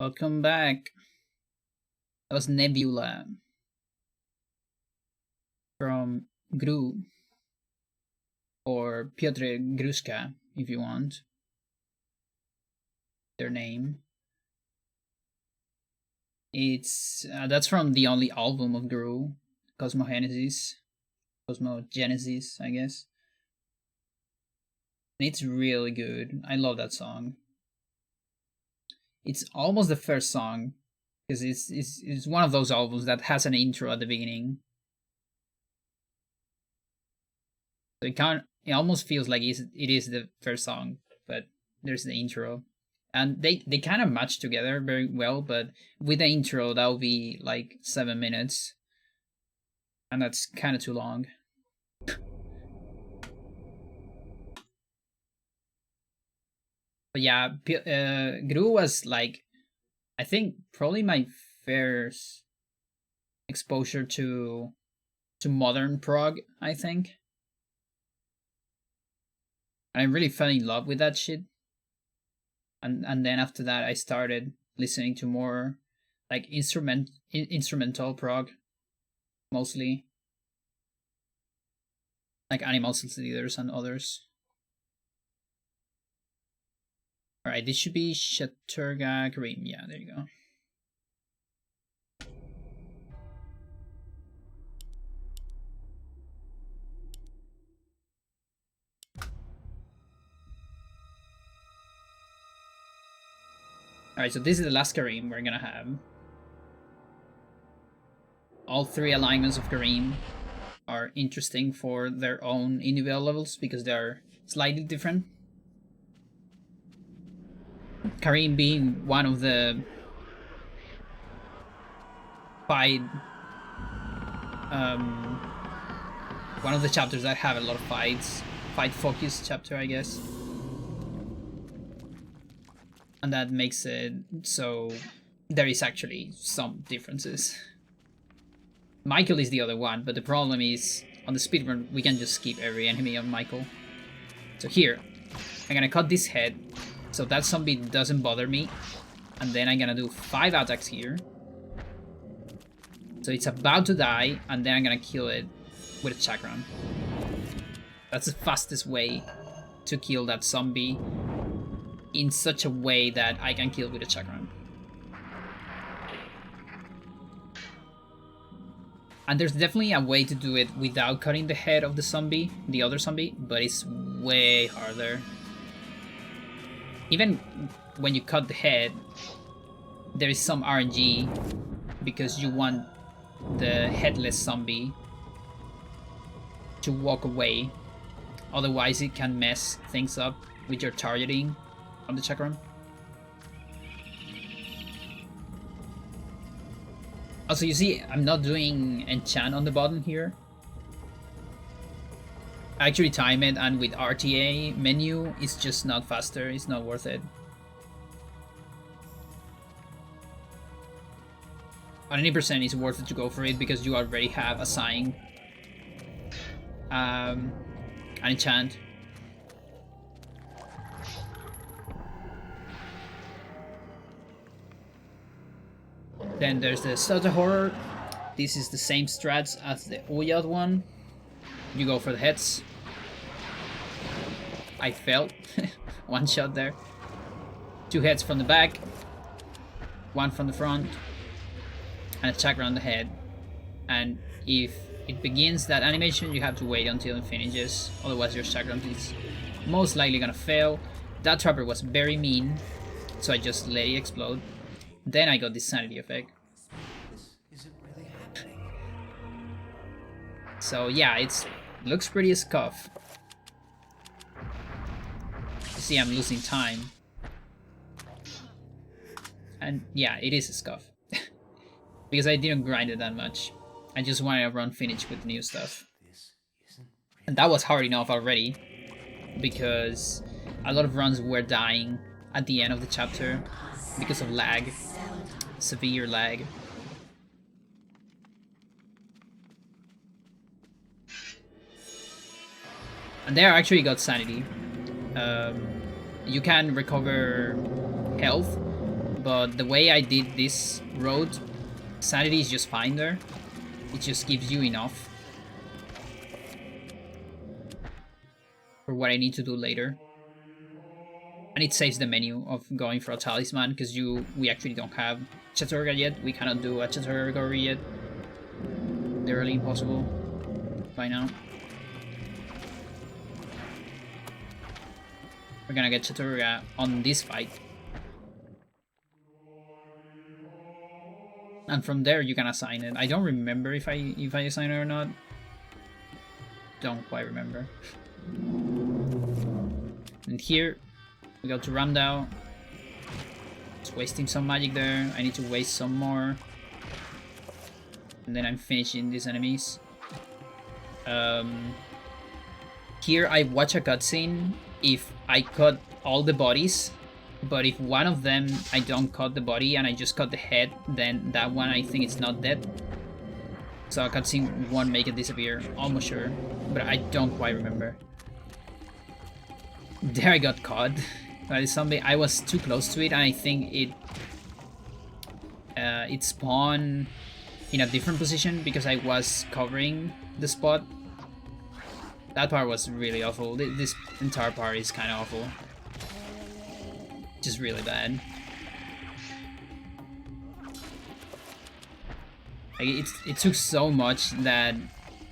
Welcome back. That was Nebula from Gru, or Piotr Gruszka, if you want their name. It's that's from the only album of Gru, Cosmogenesis, Cosmogenesis, I guess. And it's really good. I love that song. It's almost the first song because it's one of those albums that has an intro at the beginning. So it almost feels like it is the first song, but there's the intro. And they kind of match together very well, but with the intro that'll be like 7 minutes. And that's kind of too long. But yeah, Gru was like, I think probably my first exposure to modern prog, I think. I really fell in love with that shit. And then after that I started listening to more like instrumental prog, mostly. Like Animal Leaders and others. Alright, this should be Chattur'gha Karim. Yeah, there you go. Alright, so this is the last Karim we're gonna have. All three alignments of Karim are interesting for their own individual levels because they're slightly different. Karim being one of the fight one of the chapters that have a lot of fight focused chapter, I guess. And that makes it so there is actually some differences. Michael is the other one, but the problem is on the speedrun we can just skip every enemy on Michael. So here, I'm gonna cut this head so that zombie doesn't bother me, and then I'm gonna do 5 attacks here. So it's about to die, and then I'm gonna kill it with a chakram. That's the fastest way to kill that zombie in such a way that I can kill with a chakram. And there's definitely a way to do it without cutting the head of the zombie, the other zombie, but it's way harder. Even when you cut the head, there is some RNG because you want the headless zombie to walk away. Otherwise it can mess things up with your targeting on the chakram. Also, you see, I'm not doing enchant on the button here. I actually time it, and with RTA menu, it's just not faster. It's not worth it. On any percent, it's worth it to go for it because you already have assigned an enchant. Then there's the Stutter Horror. This is the same strats as the Ulyaoth one. You go for the heads. I failed. One shot there. 2 heads from the back. 1 from the front. And a chakra on the head. And if it begins that animation, you have to wait until it finishes. Otherwise your chakra is most likely gonna fail. That trapper was very mean, so I just let it explode. Then I got this sanity effect. So yeah, it looks pretty scuff. You see, I'm losing time. And yeah, it is a scuff. Because I didn't grind it that much. I just wanted to run finish with new stuff. And that was hard enough already. Because a lot of runs were dying at the end of the chapter because of lag. Severe lag. And there I actually got sanity. You can recover health But the way I did this road, sanity is just fine there. It just gives you enough for what I need to do later. And it saves the menu of going for a talisman, because we actually don't have Chattur'gha yet. We cannot do a Chattur'gha yet. Literally impossible by now. We're gonna get Chattur'gha on this fight. And from there you can assign it. I don't remember if I assign it or not. Don't quite remember. And here we go to Ram Dao. Just wasting some magic there. I need to waste some more. And then I'm finishing these enemies. Here I watch a cutscene if I cut all the bodies. But if one of them I don't cut the body and I just cut the head, then that one I think it's not dead. So a cutscene won't make it disappear, almost sure. But I don't quite remember. There I got caught by the zombie. I was too close to it, and I think it spawned in a different position because I was covering the spot. That part was really awful. This entire part is kind of awful. Just really bad. Like it took so much that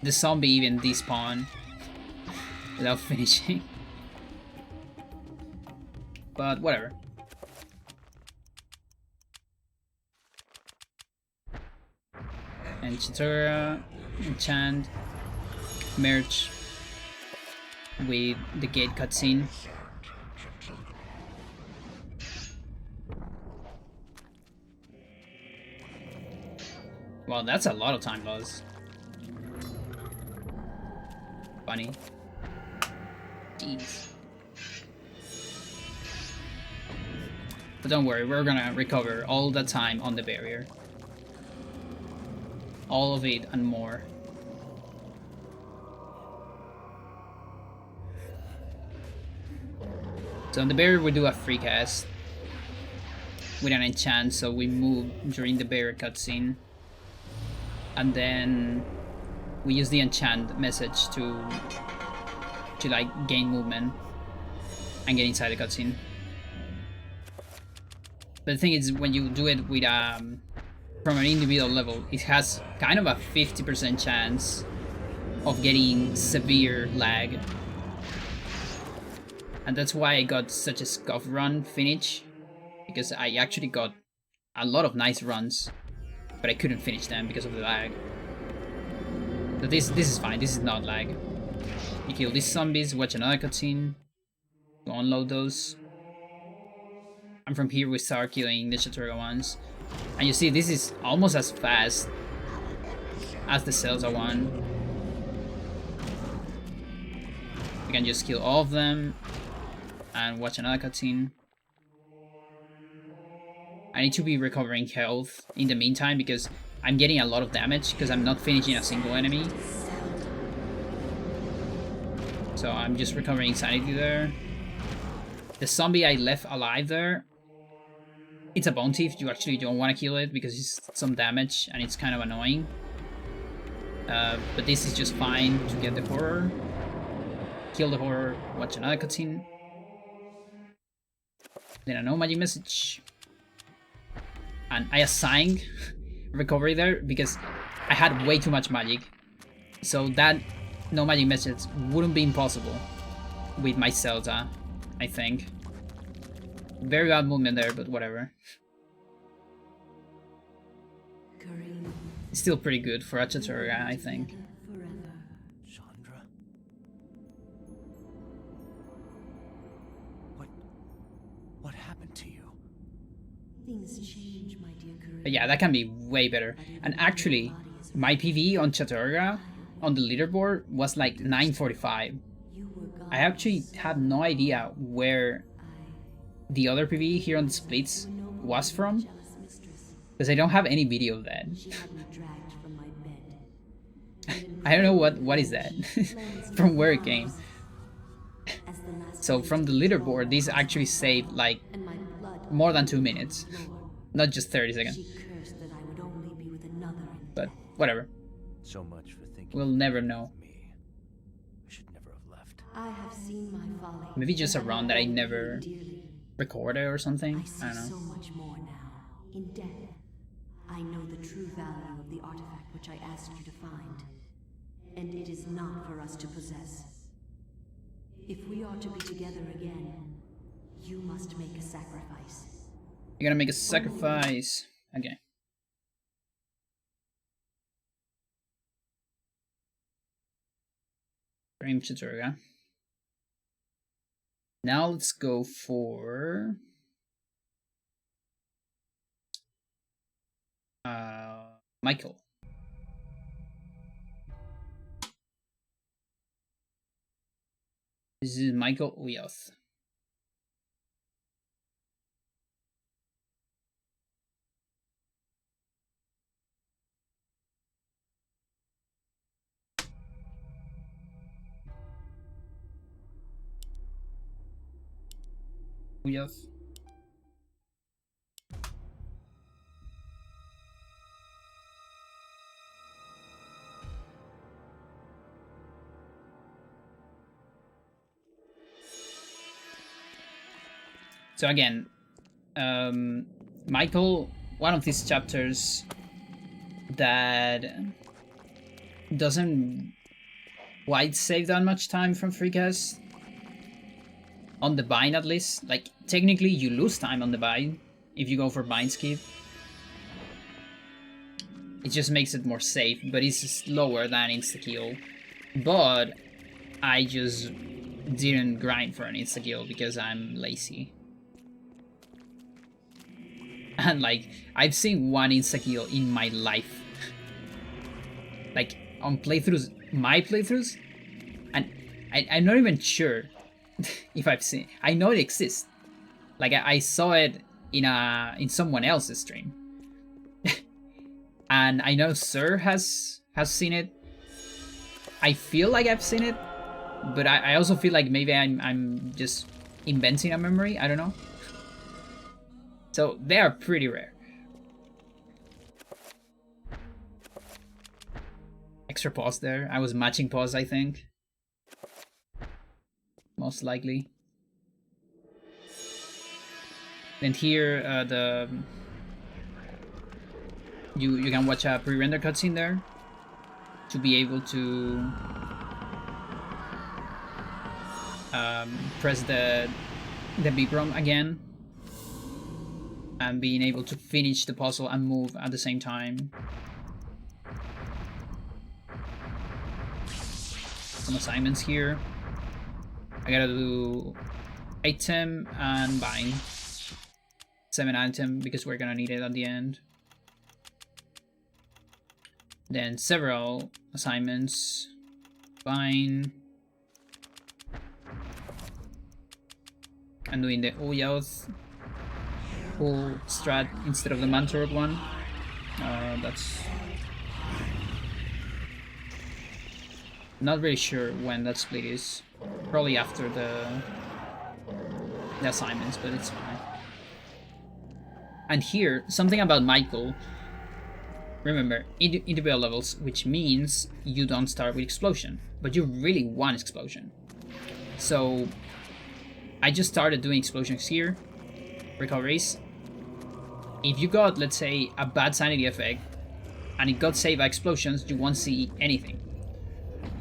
the zombie even despawned without finishing. But whatever. And Chattur'gha, enchant, merge with the gate cutscene. Well, that's a lot of time lost. Funny. Jeez. But don't worry, we're gonna recover all the time on the barrier. All of it and more. So on the barrier we do a free cast with an enchant, so we move during the barrier cutscene. And then we use the enchant message to like gain movement and get inside the cutscene. But the thing is, when you do it with from an individual level, it has kind of a 50% chance of getting severe lag. And that's why I got such a scuff run finish, because I actually got a lot of nice runs, but I couldn't finish them because of the lag. But this is fine, this is not lag. You kill these zombies, watch another cutscene, to unload those. And from here we start killing the Chattur'gha ones. And you see, this is almost as fast as the Celsa one. You can just kill all of them and watch another cutscene. I need to be recovering health in the meantime because I'm getting a lot of damage because I'm not finishing a single enemy. So I'm just recovering sanity there. The zombie I left alive there, it's a bone thief. You actually don't want to kill it because it's some damage and it's kind of annoying. But this is just fine to get the horror. Kill the horror, watch another cutscene. Then a no magic message. And I assigned recovery there because I had way too much magic. So that no magic message wouldn't be impossible with my Celsa, I think. Very bad movement there, but whatever. Karim, Still pretty good for a Chattur'gha, I think. Chandra? What happened to you? things change, my dear Karim. But yeah, that can be way better. And actually, my PV on Chattur'gha on the leaderboard was like 945. You were gone. I actually had no idea where the other PV here on the splits was from, Jealous mistress. because I don't have any video of that. She had me dragged from my bed. I don't know what is that from where it came. As the last So from the leaderboard, this actually saved like and my blood more than 2 minutes. flowed. Not just 30 seconds. She cursed that I would only be with another in But death. whatever. So much for thinking. We'll never know. Me. I should never have left. I have seen my folly. Maybe just a and run I that I hold never you dearly. recorded or something. I see I don't so know. much more now. In death, I know the true value of the artifact which I asked you to find. And it is not for us to possess. If we are to be together again, you must make a sacrifice. You're gonna make a sacrifice. Okay. Karim Chattur'gha. Now let's go for Michael. This is Michael Ulyaoth. Ulyaoth. So again, Michael, one of these chapters that doesn't quite save that much time from free cast. On the bind at least. Like, technically you lose time on the bind if you go for bind skip. It just makes it more safe, but it's slower than instakill. But I just didn't grind for an instakill because I'm lazy. And like, I've seen one instakill in my life. Like, on playthroughs, my playthroughs, and I'm not even sure if I've seen. I know it exists. Like, I saw it in someone else's stream. And I know Sir has seen it. I feel like I've seen it, but I also feel like maybe I'm just inventing a memory. I don't know. So they are pretty rare. Extra pause there. I was matching pause, I think. Most likely. And here, you can watch a pre-render cutscene there to be able to press the beep drum again and being able to finish the puzzle and move at the same time. Some assignments here. I gotta do item and bind. 7 item because we're gonna need it at the end. Then several assignments. Bind. I'm doing the Ulyaoth full strat instead of the Mantorog one. That's not really sure when that split is. Probably after the assignments, but it's fine. And here, something about Michael. Remember, individual levels, which means you don't start with explosion, but you really want explosion. So I just started doing explosions here, recoveries. If you got, let's say, a bad sanity effect, and it got saved by explosions, you won't see anything.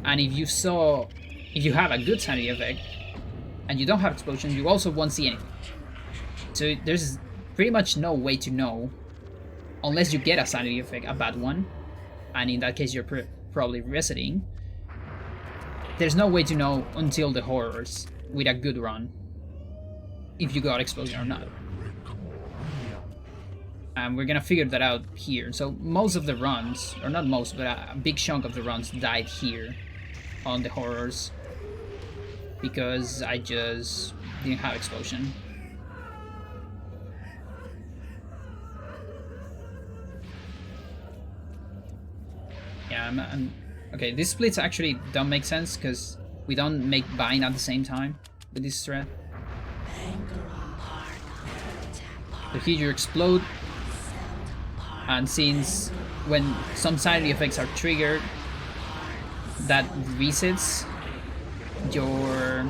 And if you have a good sanity effect, and you don't have explosions, you also won't see anything. So there's pretty much no way to know, unless you get a sanity effect, a bad one, and in that case you're probably resetting. There's no way to know until the horrors with a good run if you got explosion or not. And we're gonna figure that out here. So most of the runs, or not most, but a big chunk of the runs died here on the horrors because I just didn't have explosion. Yeah, okay, these splits actually don't make sense because we don't make bind at the same time with this thread. So here you explode And since when some side effects are triggered, that resets your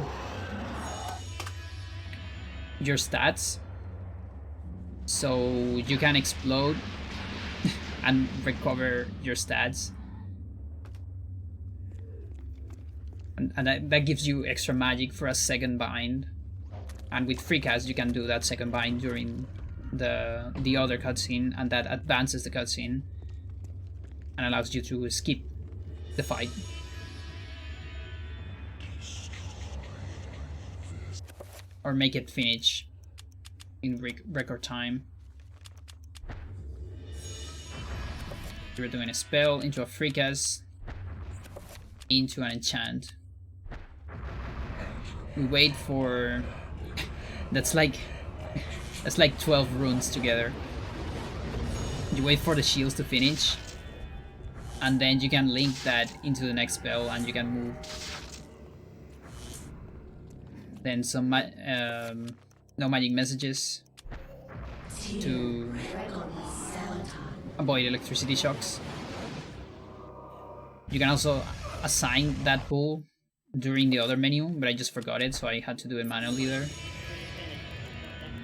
stats, so you can explode and recover your stats, and that gives you extra magic for a second bind. And with free cast you can do that second bind during the other cutscene, and that advances the cutscene and allows you to skip the fight. Or make it finish in record time. You're doing a spell into a free cast into an enchant. We wait for... That's like 12 runes together. You wait for the shields to finish, and then you can link that into the next spell and you can move. Then some no magic messages to avoid electricity shocks. You can also assign that pool during the other menu, but I just forgot it, so I had to do it manually there.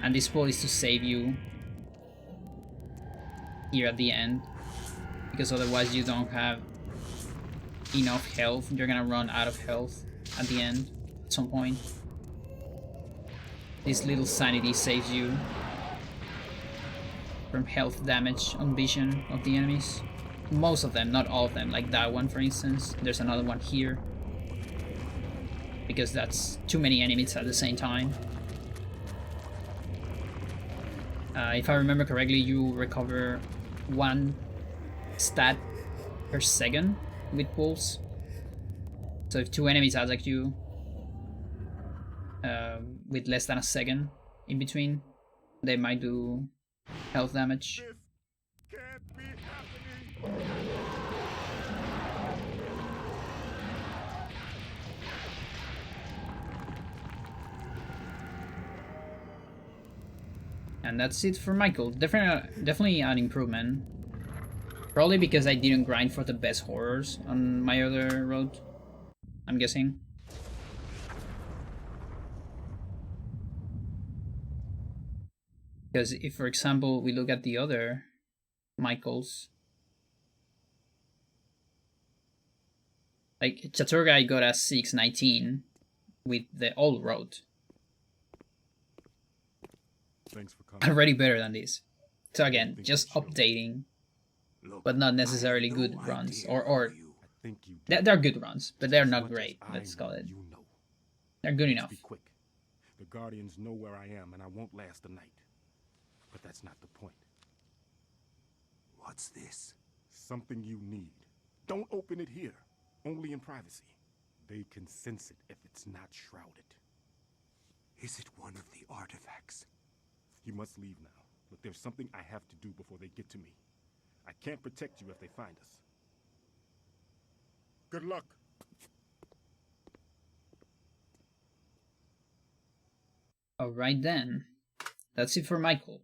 And this pool is to save you here at the end, because otherwise you don't have enough health. You're gonna run out of health at the end at some point. This little sanity saves you from health damage on vision of the enemies. Most of them, not all of them, like that one for instance. There's another one here, because that's too many enemies at the same time. If I remember correctly, you recover 1 stat per second with pulls. So if 2 enemies attack you with less than a second in between, they might do health damage. This can't be happening. And that's it for Michael. Definitely an improvement. Probably because I didn't grind for the best horrors on my other road, I'm guessing. Because if, for example, we look at the other Michaels, like Chattur'gha got a 619 with the old road. Thanks for coming. Already better than this. So again, just updating, but not necessarily good runs. Or they're good runs, but they're not great. Let's call it. They're good enough. Be quick. The Guardians know where I am, and I won't last the night. But that's not the point. What's this? Something you need. Don't open it here. Only in privacy. They can sense it if it's not shrouded. Is it one of the artifacts? You must leave now. Look, there's something I have to do before they get to me. I can't protect you if they find us. Good luck. Alright then. That's it for Michael.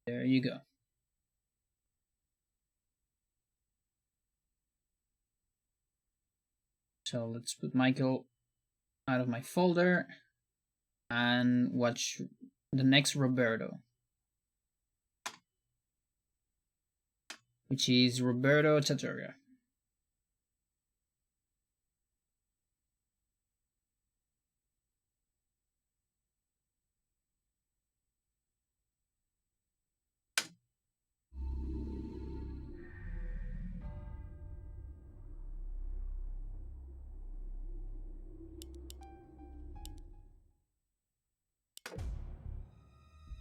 There you go. So let's put Michael out of my folder and watch the next Roberto, which is Roberto Chattur'gha.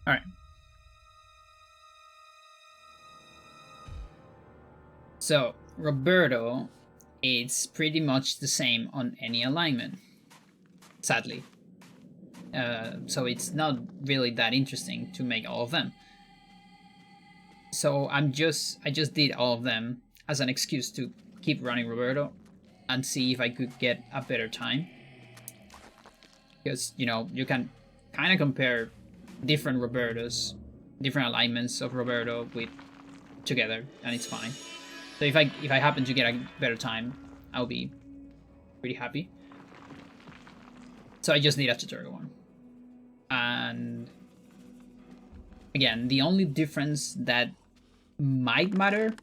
All right. So Roberto, it's pretty much the same on any alignment, sadly. So it's not really that interesting to make all of them. So I just did all of them as an excuse to keep running Roberto and see if I could get a better time. because, you know, you can kind of compare different Robertos, different alignments of Roberto with together, and it's fine. So if I happen to get a better time, I'll be pretty happy. So I just need a Chattur'gha one. And again, the only difference that might matter,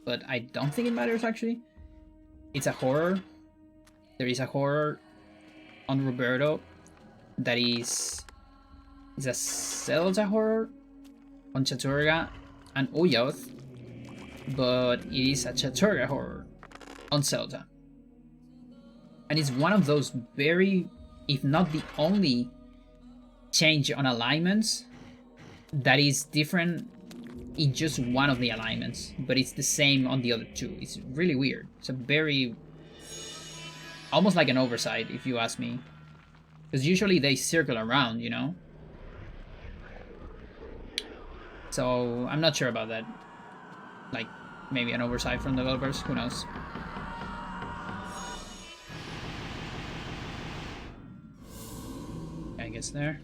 but I don't think it matters actually, it's a horror. There is a horror on Roberto that is a Zelda horror on Chattur'gha and Ulyaoth, but it is a Chattur'gha horror on Zelda. And it's one of those very, if not the only, change on alignments that is different in just one of the alignments, but it's the same on the other two. It's really weird. It's a very, almost like an oversight, if you ask me. Because usually they circle around, you know? So I'm not sure about that. Like, maybe an oversight from developers, who knows? I guess there.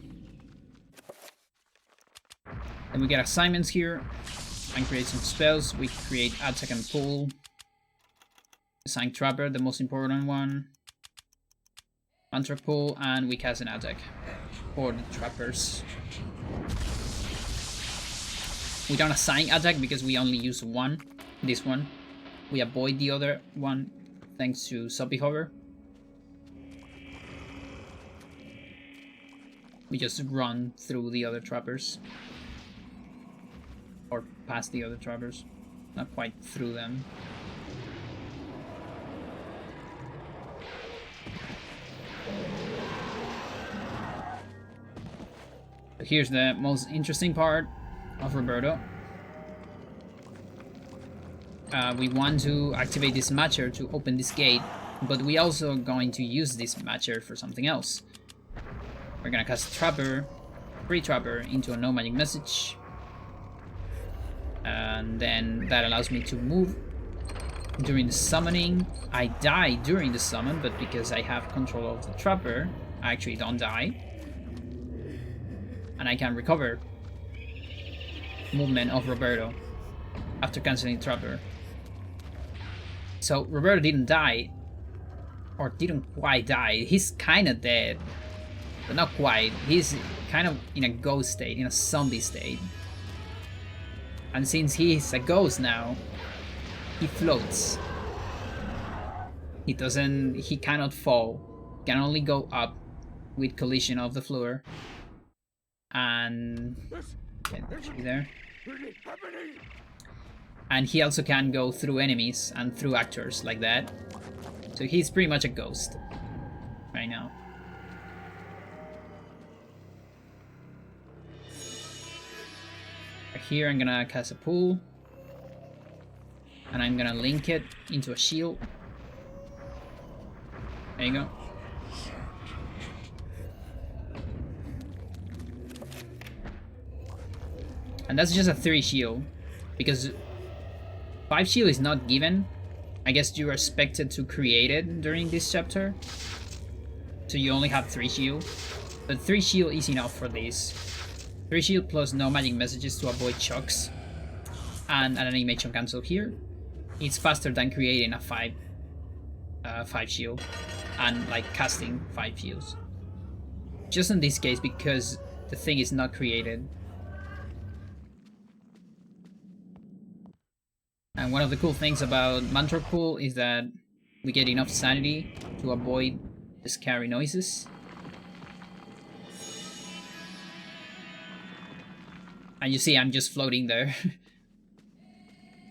And we get assignments here and create some spells. We create attack and pull. Assign Trapper, the most important one. Mantra pull, and we cast an attack for the trappers. We don't assign attack because we only use one, this one. We avoid the other one thanks to Zombie Hover. We just run through the other trappers. Or past the other trappers. Not quite through them. So here's the most interesting part of Roberto. We want to activate this matcher to open this gate, but we also going to use this matcher for something else. We're gonna cast Trapper, free Trapper, into a no magic message. And then that allows me to move during the summoning. I die during the summon, but because I have control of the Trapper, I actually don't die. And I can recover movement of Roberto after canceling Trapper. So Roberto didn't die, or didn't quite die. He's kind of dead, but not quite. He's kind of in a ghost state, in a zombie state. And since he's a ghost now, he floats. He cannot fall. Can only go up with collision of the floor. And there. And he also can go through enemies and through actors like that. So he's pretty much a ghost right now. Here I'm gonna cast a pull. And I'm gonna link it into a shield. There you go. And that's just a 3 shield, because 5 shield is not given. I guess you are expected to create it during this chapter. So you only have 3 shield. But 3 shield is enough for this. 3 shield plus no magic messages to avoid shocks. And an animation cancel here. It's faster than creating a 5 shield. And like casting 5 shields. Just in this case because the thing is not created. And one of the cool things about Mantra Pool is that we get enough sanity to avoid the scary noises. And you see I'm just floating there.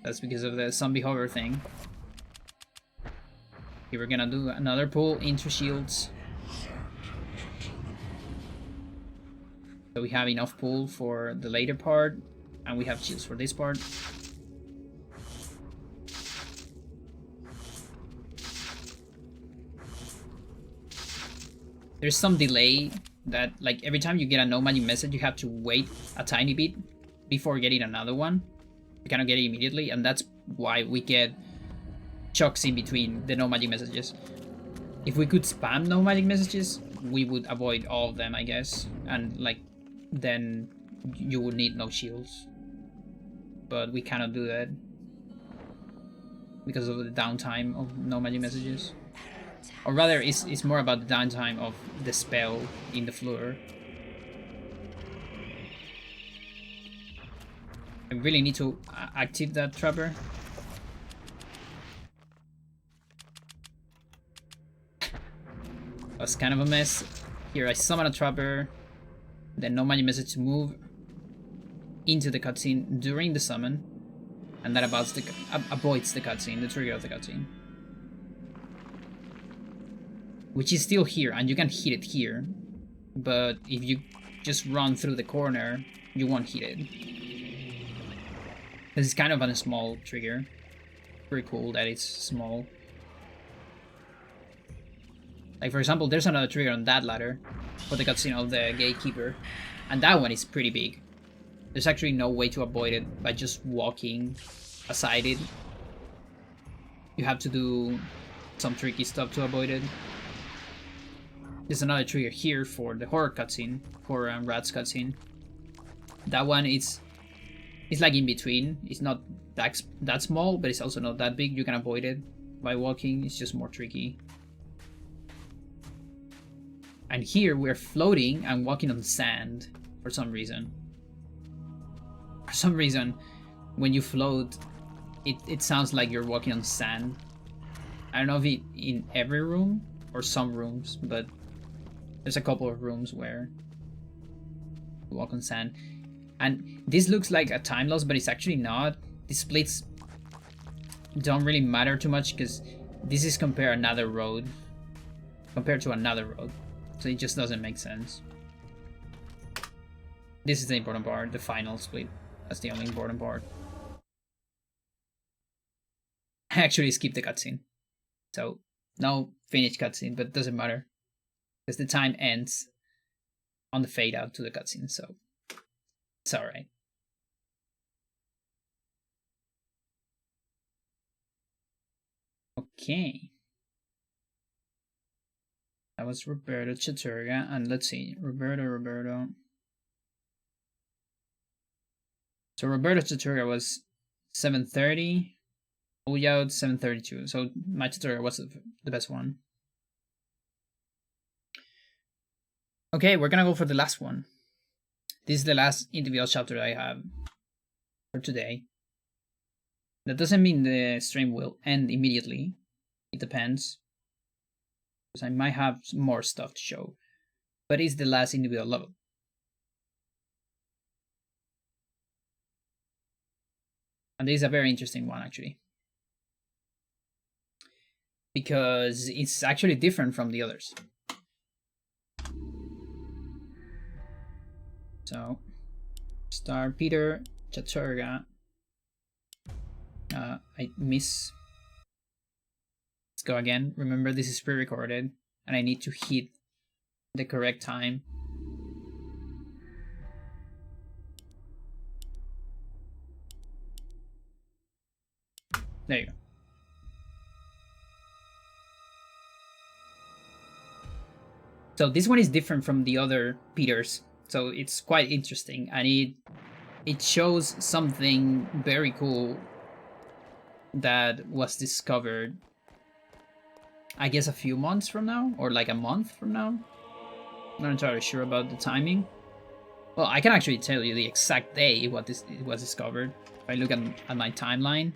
That's because of the zombie hover thing. Here we're gonna do another pull into shields. So we have enough pull for the later part, and we have shields for this part. There's some delay that, like, every time you get a no magic message, you have to wait a tiny bit before getting another one. You cannot get it immediately, and that's why we get chunks in between the no magic messages. If we could spam no magic messages, we would avoid all of them, I guess, and like then you would need no shields. But we cannot do that because of the downtime of no magic messages. Or rather, it's more about the downtime of the spell in the floor. I really need to activate that trapper. That's kind of a mess. Here I summon a trapper, then no magic message to move into the cutscene during the summon, and that avoids the cutscene, the trigger of the cutscene. Which is still here, and you can hit it here, but if you just run through the corner, you won't hit it. This is kind of a small trigger. Pretty cool that it's small. Like, for example, there's another trigger on that ladder for the cutscene of the gatekeeper, and that one is pretty big. There's actually no way to avoid it by just walking aside it. You have to do some tricky stuff to avoid it. There's another trigger here for the horror cutscene, horror and rats cutscene. That one is like in between. It's not that small, but it's also not that big. You can avoid it by walking. It's just more tricky. And here we're floating and walking on sand for some reason. For some reason, when you float, it sounds like you're walking on sand. I don't know if it in every room or some rooms, but there's a couple of rooms where you walk on sand. And this looks like a time loss, but it's actually not. The splits don't really matter too much because this is compared to another road. So it just doesn't make sense. This is the important part, the final split. That's the only important part. I actually skipped the cutscene. So, no finished cutscene, but it doesn't matter. Because the time ends on the fade out to the cutscene, so it's alright. Okay. That was Roberto Chattur'gha, and let's see, Roberto. So Roberto Chattur'gha was 730, Ulyaoth 732. So my Chattur'gha was the best one. Okay, we're gonna go for the last one. This is the last individual chapter I have for today. That doesn't mean the stream will end immediately. It depends. Because I might have more stuff to show. But it's the last individual level. And this is a very interesting one, actually. Because it's actually different from the others. So, star Peter Chattur'gha. I miss. Let's go again. Remember, this is pre-recorded, and I need to hit the correct time. There you go. So this one is different from the other Peters, so it's quite interesting, and it shows something very cool that was discovered, I guess, a few months from now, or like a month from now. I'm not entirely sure about the timing. Well, I can actually tell you the exact day it was discovered. If I look at my timeline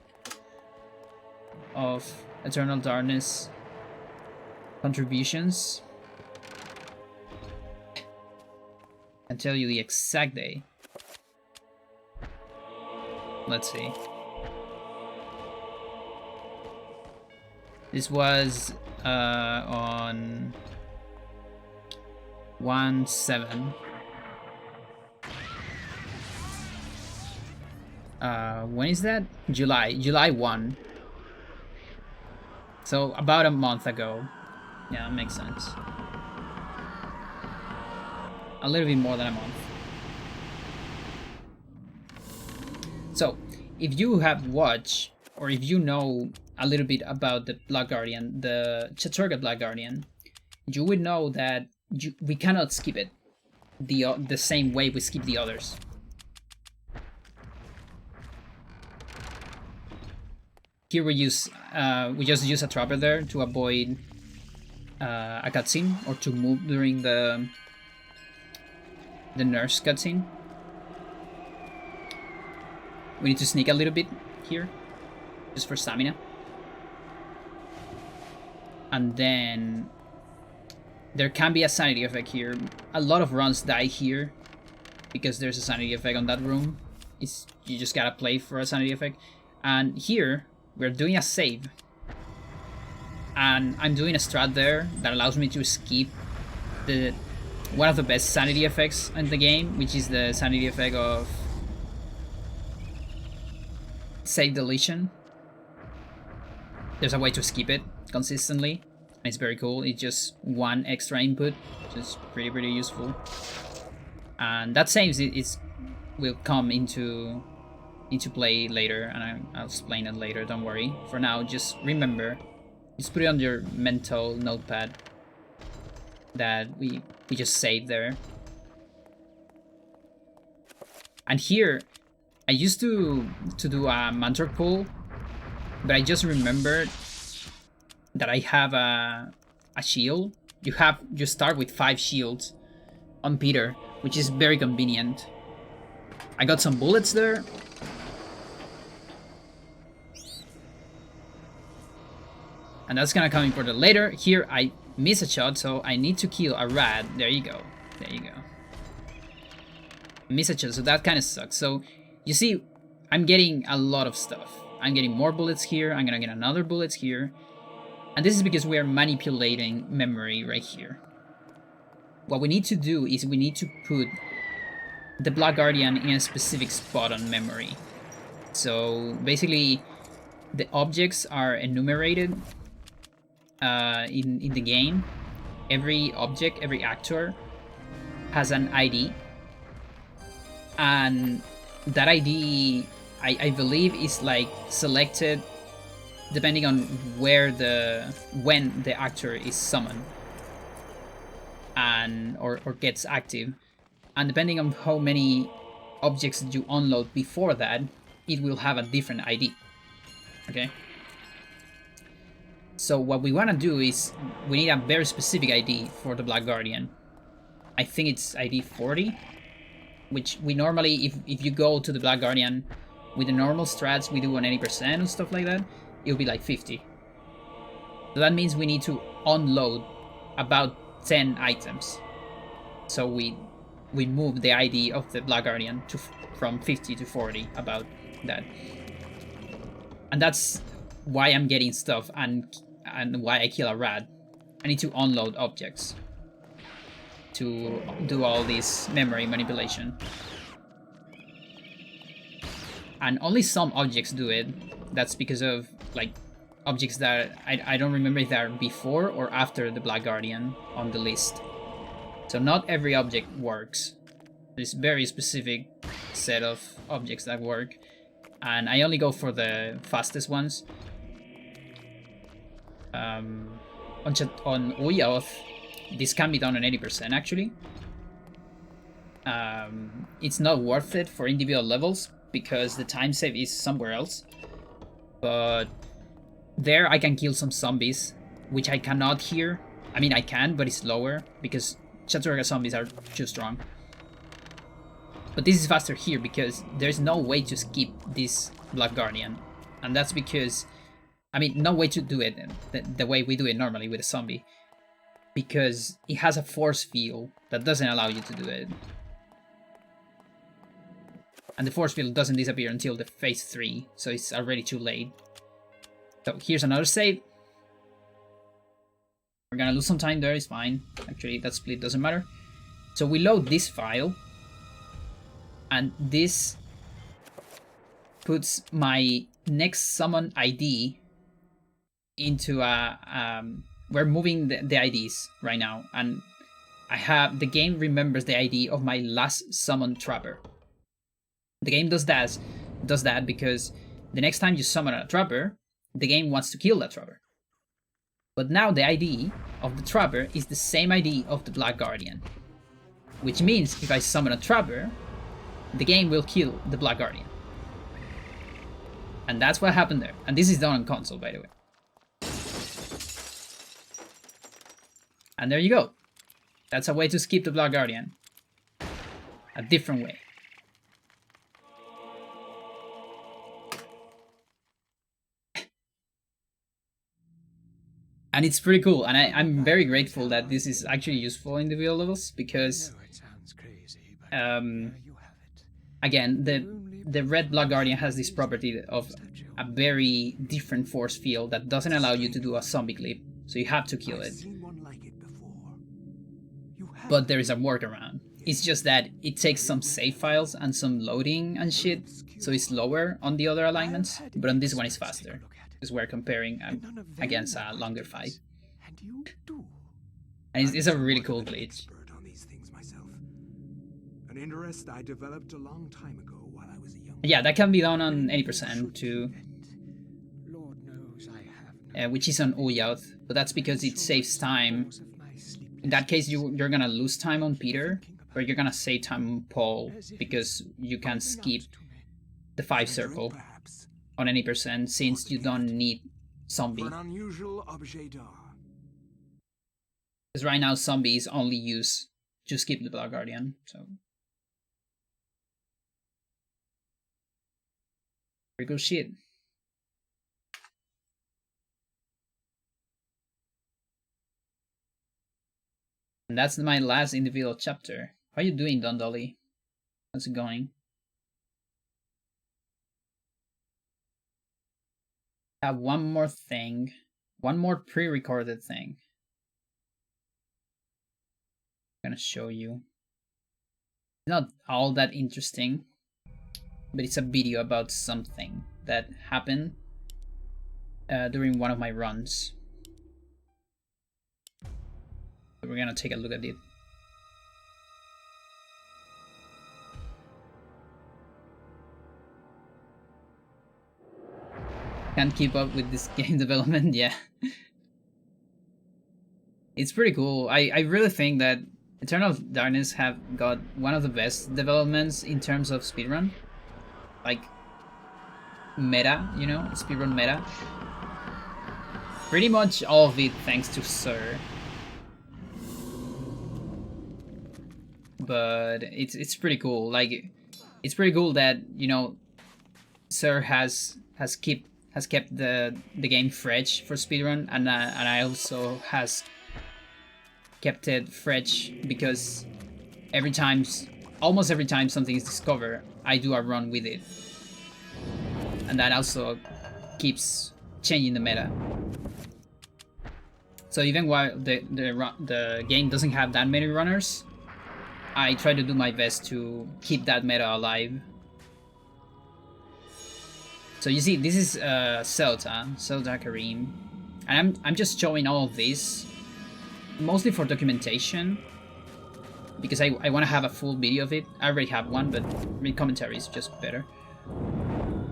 of Eternal Darkness contributions, I can tell you the exact day. Let's see. This was on 1/7. When is that? July 1. So about a month ago. Yeah, that makes sense. A little bit more than a month. So, if you have watched, or if you know a little bit about the Black Guardian, the Chattur'gha Black Guardian, you would know that we cannot skip it the same way we skip the others. Here we just use a trapper there to avoid a cutscene, or to move during the nurse cutscene. We need to sneak a little bit here, just for stamina. And then there can be a sanity effect here. A lot of runs die here because there's a sanity effect on that room. You just gotta play for a sanity effect. And here we're doing a save, and I'm doing a strat there that allows me to skip one of the best sanity effects in the game, which is the sanity effect of save deletion. There's a way to skip it consistently, and it's very cool. It's just one extra input, which is pretty useful. And that saves will come into play later, and I'll explain it later, don't worry. For now, just remember, just put it on your mental notepad that we just saved there. And here, I used to do a mantra pull, but I just remembered that I have a shield. You start with 5 shields on Peter, which is very convenient. I got some bullets there. And that's gonna come important later. Here I miss a shot, so I need to kill a rat. There you go. There you go. Miss a shot, so that kind of sucks. So you see, I'm getting a lot of stuff. I'm getting more bullets here. I'm gonna get another bullets here. And this is because we are manipulating memory right here. What we need to do is we need to put the Black Guardian in a specific spot on memory. So basically, the objects are enumerated in the game. Every object, every actor has an ID, and that ID, I believe, is like selected depending on when the actor is summoned and or gets active, and depending on how many objects you unload before that, it will have a different ID. Okay. So what we want to do is we need a very specific ID for the Black Guardian. I think it's ID 40, which we normally, if you go to the Black Guardian with the normal strats we do on 80% and stuff like that, it'll be like 50. So that means we need to unload about 10 items. So we move the ID of the Black Guardian from 50 to 40, about that. And that's why I'm getting stuff and why I kill a rat. I need to unload objects to do all this memory manipulation. And only some objects do it. That's because of like objects that I don't remember if they're before or after the Black Guardian on the list. So not every object works. There's a very specific set of objects that work, and I only go for the fastest ones. On Ulyaoth, this can be done on 80% actually. It's not worth it for individual levels because the time save is somewhere else. But there I can kill some zombies, which I cannot here. I mean, I can, but it's lower because Chattur'gha zombies are too strong. But this is faster here because there's no way to skip this Black Guardian. And that's because, I mean, no way to do it the way we do it normally with a zombie. Because it has a force field that doesn't allow you to do it. And the force field doesn't disappear until the phase 3, so it's already too late. So here's another save. We're gonna lose some time there, it's fine. Actually, that split doesn't matter. So we load this file. And this puts my next summon ID into a... we're moving the IDs right now. And the game remembers the ID of my last summon trapper. The game does that because the next time you summon a trapper, the game wants to kill that trapper. But now the ID of the Trapper is the same ID of the Black Guardian. Which means if I summon a Trapper, the game will kill the Black Guardian. And that's what happened there. And this is done on console, by the way. And there you go. That's a way to skip the Black Guardian. A different way. And it's pretty cool, and I'm very grateful that this is actually useful in the video levels, because again, the red Black Guardian has this property of a very different force field that doesn't allow you to do a zombie clip, so you have to kill it. But there is a workaround. It's just that it takes some save files and some loading and shit, so it's slower on the other alignments, but on this one it's faster, because we're comparing against a longer fight. And it's a really cool glitch. An interest I developed a long time ago while I was a young. Yeah, that can be done on any percent too, Lord knows I have which is on Ulyaoth, but that's because it saves time. In that case, you're gonna lose time on Peter, or you're gonna save time on Paul, because you can skip the 5 circle on any percent, since you don't need zombie. an unusual objet d'art. Because right now zombie is only used to skip the Black Guardian, so. Pretty cool shit. And that's my last individual chapter. How you doing, Don Dolly? How's it going? I have one more thing. One more pre-recorded thing. I'm gonna show you. It's not all that interesting, but it's a video about something that happened during one of my runs. So we're gonna take a look at it. Can't keep up with this game development, yeah. It's pretty cool. I really think that Eternal Darkness have got one of the best developments in terms of speedrun. Like, meta, you know, speedrun meta. Pretty much all of it thanks to Sir. But it's pretty cool. Like, it's pretty cool that, you know, Sir has kept the game fresh for speedrun, and I also has kept it fresh because almost every time something is discovered, I do a run with it, and that also keeps changing the meta. So even while the game doesn't have that many runners, I try to do my best to keep that meta alive. So you see, this is Zelda Karim, and I'm just showing all of this mostly for documentation, because I want to have a full video of it. I already have one, but read commentary is just better.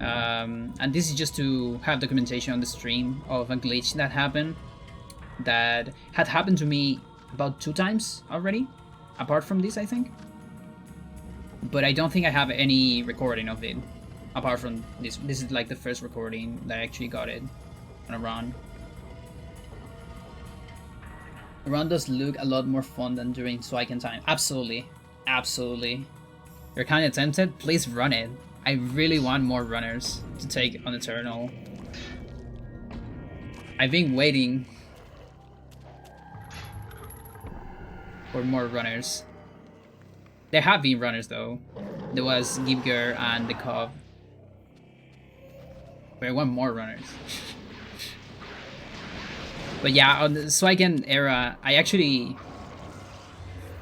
And this is just to have documentation on the stream of a glitch that happened, that had happened to me about 2 times already, apart from this, I think. But I don't think I have any recording of it. Apart from this, this is like the first recording that I actually got it on a run. The run does look a lot more fun than during Swiken time. Absolutely, absolutely. You're kind of tempted? Please run it. I really want more runners to take on Eternal. I've been waiting for more runners. There have been runners though. There was Gibger and the Cub. But I want more runners. But yeah, on the Swiken era, I actually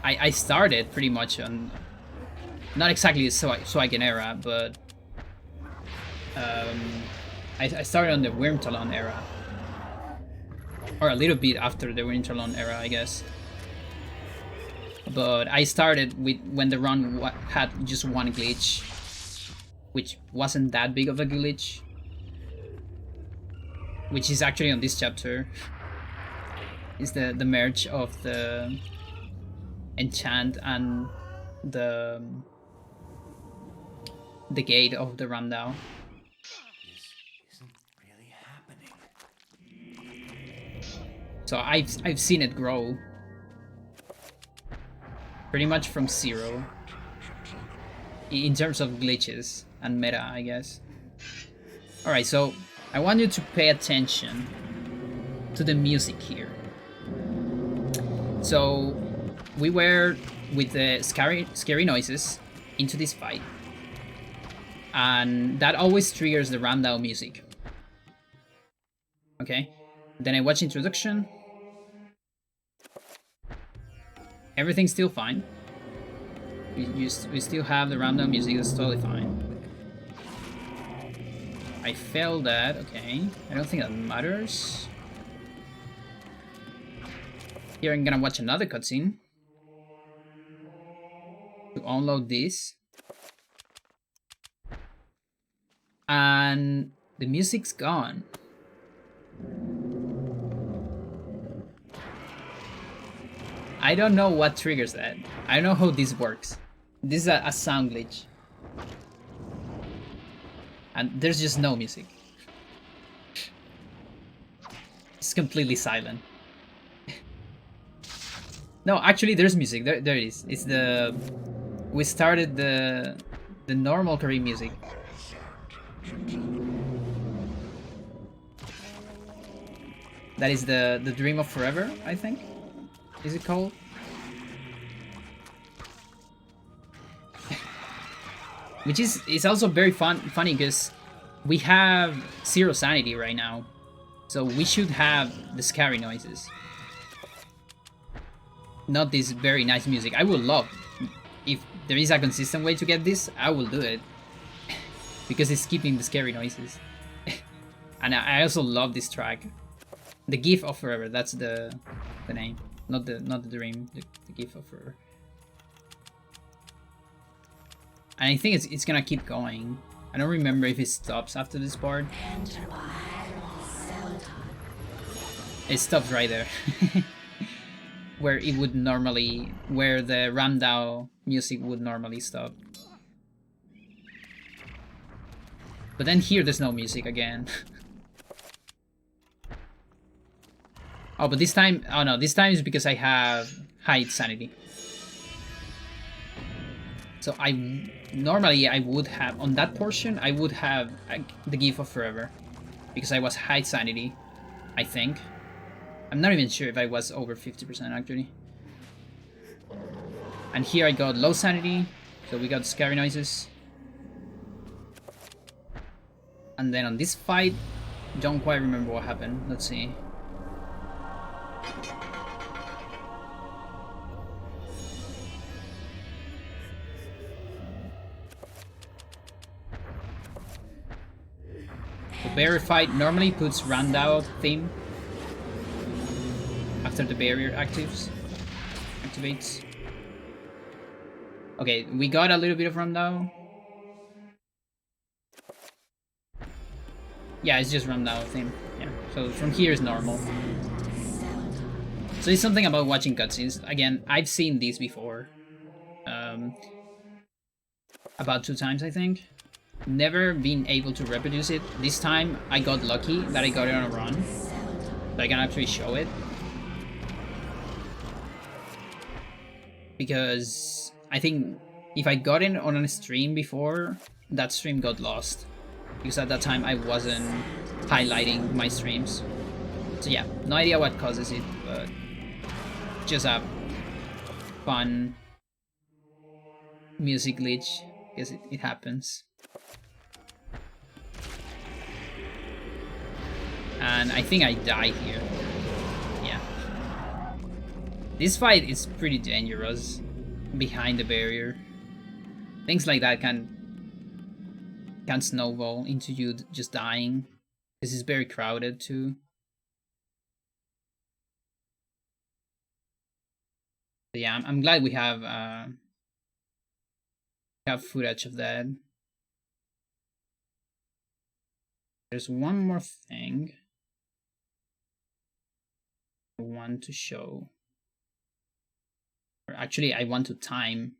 I started pretty much on, not exactly the Swiken era, but I started on the Wyrmtalon era, or a little bit after the Wyrmtalon era, I guess. But I started with when the run had just one glitch, which wasn't that big of a glitch, which is actually on this chapter. is the merge of the enchant and the gate of the Ram Dao. This isn't really happening. So I've seen it grow pretty much from 0 in terms of glitches and meta, I guess. Alright, so I want you to pay attention to the music here. So we were with the scary noises into this fight, and that always triggers the Ram Dao music. Okay, then I watch introduction. Everything's still fine. We still have the Ram Dao music, that's totally fine. I failed that, okay. I don't think that matters. Here I'm gonna watch another cutscene to unload this. And the music's gone. I don't know what triggers that. I don't know how this works. This is a sound glitch. And there's just no music. It's completely silent. No, actually there's music. There it is. It's the... We started the normal Karim music. That is the Dream of Forever, I think. Is it called? Which is also very funny because we have 0 sanity right now, so we should have the scary noises, not this very nice music. I would love, if there is a consistent way to get this, I will do it because it's keeping the scary noises. And I also love this track, the Gift of Forever. That's the name, not the dream, the Gift of Forever. And I think it's gonna keep going. I don't remember if it stops after this part. It stops right there. Where it would normally... Where the Ram Dao music would normally stop. But then here there's no music again. Oh, but this time... Oh no, this time is because I have high sanity. So normally I would have, on that portion, I would have the Gift of Forever. Because I was high sanity, I think. I'm not even sure if I was over 50% actually. And here I got low sanity, so we got scary noises. And then on this fight, don't quite remember what happened. Let's see. The barrier fight normally puts Ram Dao theme after the barrier activates. Okay, we got a little bit of Ram Dao. Yeah, it's just Ram Dao theme. Yeah, so from here is normal. So it's something about watching cutscenes. Again, I've seen these before. About 2 times, I think. Never been able to reproduce it. This time I got lucky that I got it on a run, so I can actually show it. Because I think if I got it on a stream before, that stream got lost. Because at that time I wasn't highlighting my streams. So yeah, no idea what causes it, but just a fun music glitch, because it happens. And I think I die here. Yeah. This fight is pretty dangerous behind the barrier. Things like that can snowball into you just dying. This is very crowded too. But yeah, I'm glad we have footage of that. There's one more thing. I want to show. Or actually, I want to time.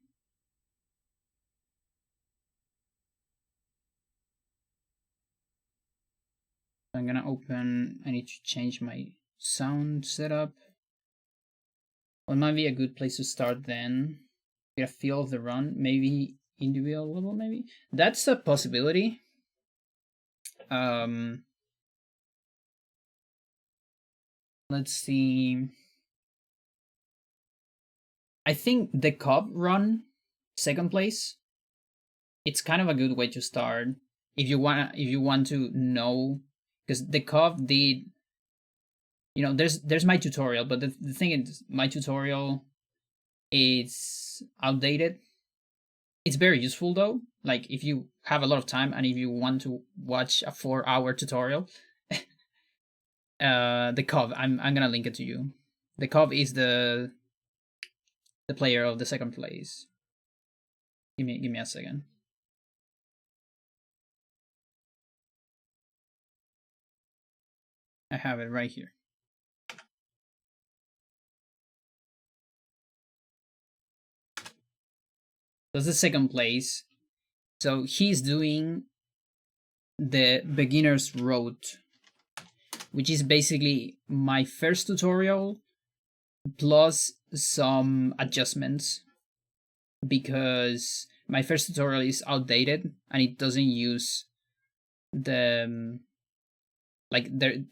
I'm gonna open. I need to change my sound setup. Well, it might be a good place to start then. Get a feel of the run. Maybe individual level, maybe? That's a possibility. Let's see. I think the Cub run, second place, it's kind of a good way to start if you want to know, because the Cub did, you know, there's my tutorial, but the thing is my tutorial is outdated. It's very useful though, like if you have a lot of time and if you want to watch a 4-hour tutorial. The Cub, I'm gonna link it to you. The Cub is the player of the second place. Give me a second. I have it right here. That's the second place. So he's doing the beginner's road, which is basically my first tutorial plus some adjustments, because my first tutorial is outdated and it doesn't use the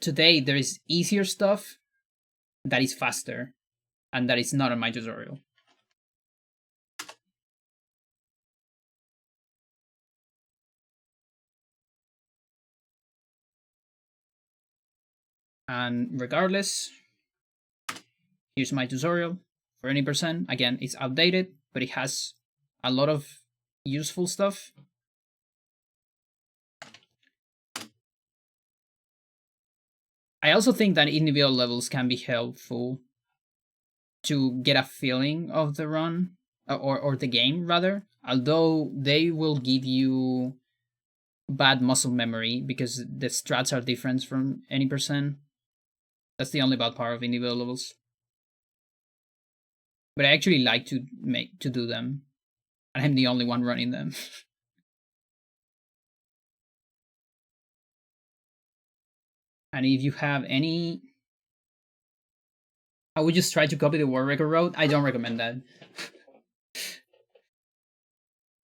today there is easier stuff that is faster and that is not on my tutorial. And regardless, here's my tutorial for any percent. Again, it's outdated, but it has a lot of useful stuff. I also think that individual levels can be helpful to get a feeling of the run, or the game rather, although they will give you bad muscle memory because the strats are different from any percent. That's the only bad part of individual levels. But I actually like to do them, and I'm the only one running them. And if you have any, I would just try to copy the world record road. I don't recommend that.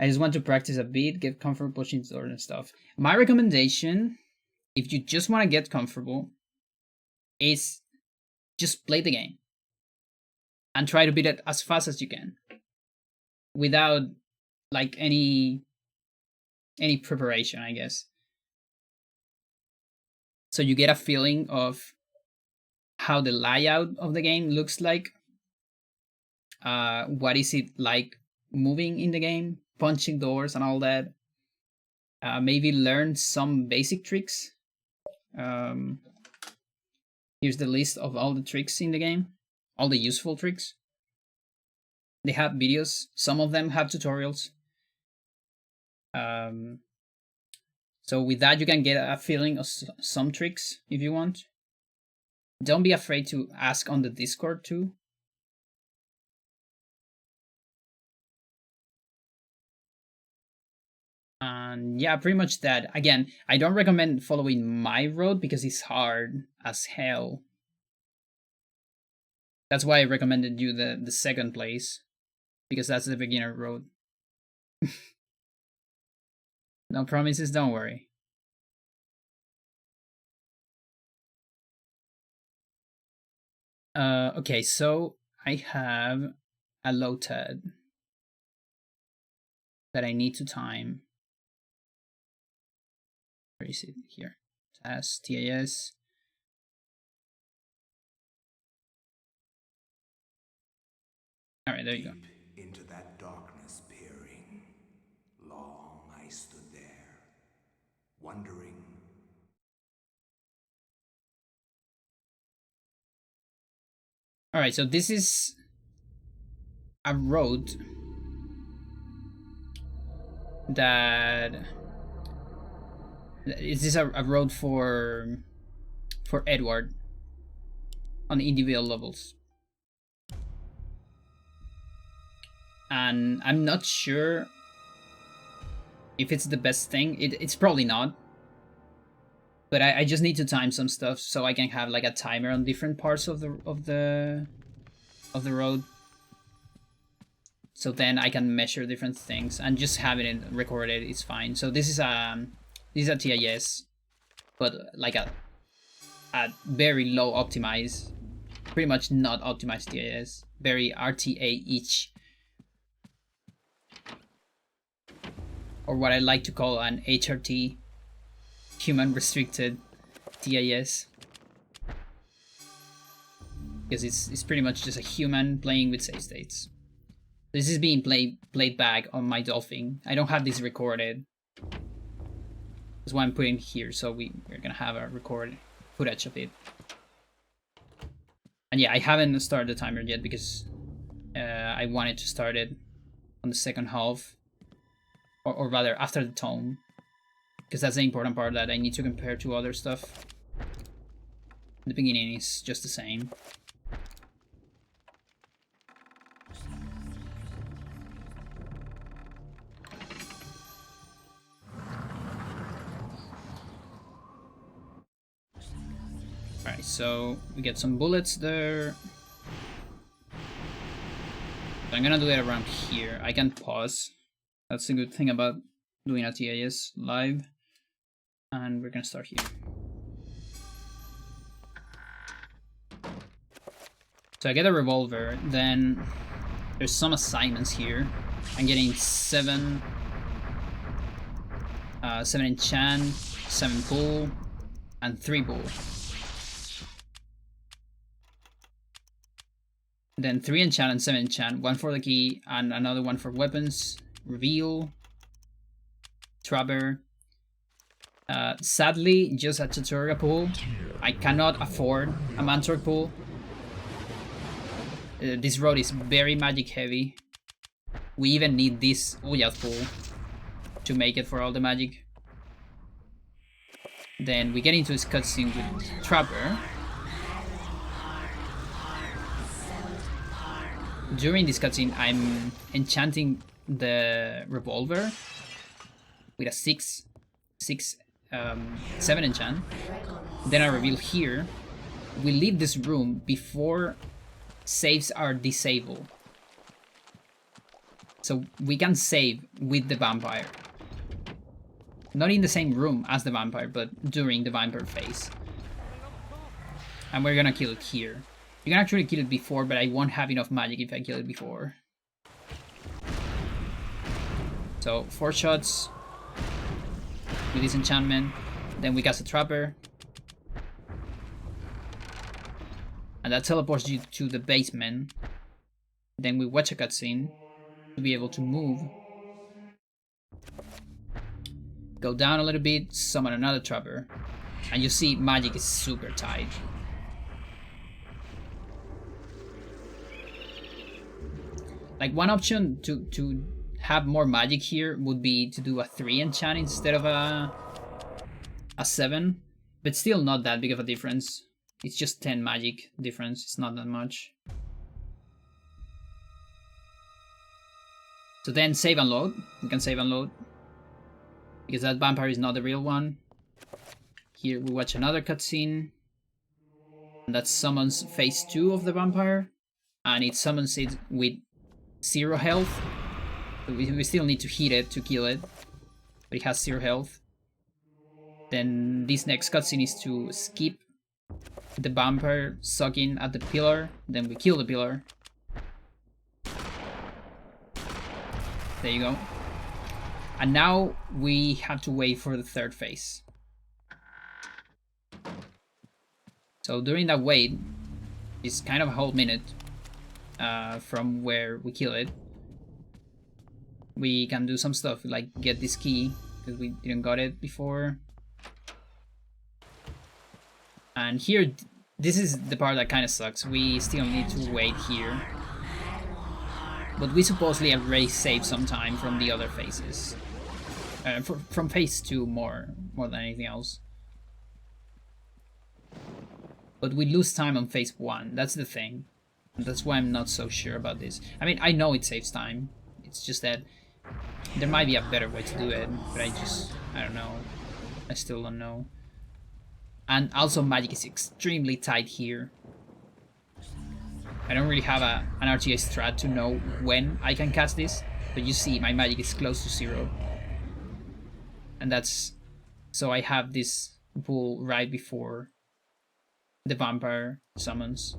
I just want to practice a bit, get comfortable pushing sword and stuff. My recommendation, if you just want to get comfortable, is just play the game and try to beat it as fast as you can without like any preparation, I guess. So you get a feeling of how the layout of the game looks like. What is it like moving in the game, punching doors and all that. Maybe learn some basic tricks. Here's the list of all the tricks in the game, all the useful tricks. They have videos. Some of them have tutorials. So with that, you can get a feeling of some tricks if you want. Don't be afraid to ask on the Discord too. And yeah, pretty much that. Again, I don't recommend following my road because it's hard as hell. That's why I recommended you the second place, because that's the beginner road. No promises, don't worry. Okay, so I have a low TED that I need to time. Where is it? Here. TAS, TAS. All right, there you go. Into that darkness peering. Long I stood there, wondering. All right, so this is a road that is this a road for Edward. on individual levels. And I'm not sure if it's the best thing. It's probably not. But I just need to time some stuff so I can have like a timer on different parts of the road. So then I can measure different things, and just having it recorded is fine. So this is a TIS, but like a very low optimized, pretty much not optimized TIS, very RTA-ish, or what I like to call an HRT, human restricted TIS, because it's pretty much just a human playing with save states. This is being played back on my Dolphin. I don't have this recorded. That's why I'm putting it here, so we're gonna have a recorded footage of it. And yeah, I haven't started the timer yet because I wanted to start it on the second half, or rather after the tone, because that's the important part that I need to compare to other stuff. The beginning is just the same. Alright, so we get some bullets there. So I'm gonna do it around here. I can pause. That's a good thing about doing a TIS live. And we're gonna start here. So I get a revolver, then there's some assignments here. I'm getting 7 enchant, 7 pull, and 3 pull. Then 3 enchant and 7 enchant, 1 for the key and another 1 for weapons. Reveal, Trapper. Sadly, just a Chattur'gha pull. I cannot afford a Mantork pull. This road is very magic heavy. We even need this Ulyaoth pull to make it for all the magic. Then we get into this cutscene with Trapper. During this cutscene, I'm enchanting the revolver with a 7 enchant. Then I reveal here. We leave this room before saves are disabled. So we can save with the vampire. Not in the same room as the vampire, but during the vampire phase. And we're gonna kill it here. You can actually kill it before, but I won't have enough magic if I kill it before. So 4 shots with this enchantment. Then we cast a Trapper. And that teleports you to the basement. Then we watch a cutscene to be able to move. Go down a little bit, summon another Trapper. And you see magic is super tight. Like one option to have more magic here would be to do a 3 enchant instead of a 7. But still not that big of a difference. It's just 10 magic difference, it's not that much. So then save and load. We can save and load. Because that vampire is not the real one. Here we watch another cutscene. And that summons phase 2 of the vampire. And it summons it with 0 health. We still need to hit it to kill it. But it has 0 health. Then this next cutscene is to skip the vampire sucking at the pillar. Then we kill the pillar. There you go. And now we have to wait for the 3rd phase. So during that wait, it's kind of a whole minute from where we kill it. We can do some stuff like get this key because we didn't got it before. And here, this is the part that kind of sucks. We still need to wait here. But we supposedly have already saved some time from the other phases. From phase 2 more than anything else. But we lose time on phase 1. That's the thing. That's why I'm not so sure about this. I mean, I know it saves time. It's just that there might be a better way to do it, but I don't know. I still don't know. And also magic is extremely tight here. I don't really have an RTA strat to know when I can cast this, but you see my magic is close to 0. And that's... So I have this pull right before the vampire summons.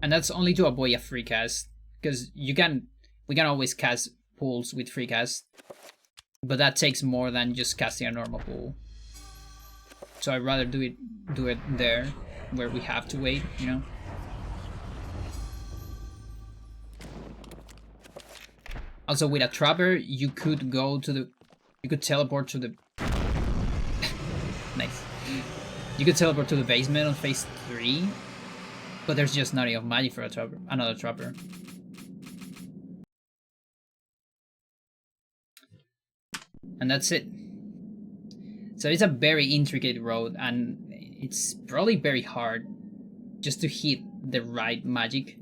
And that's only to avoid a free cast, because we can always cast pulls with free cast, but that takes more than just casting a normal pull. So I'd rather do it there, where we have to wait, you know. Also, with a trapper, you could teleport to the nice. You could teleport to the basement on phase 3. But there's just not enough magic for another trapper. And that's it. So it's a very intricate road, and it's probably very hard just to hit the right magic.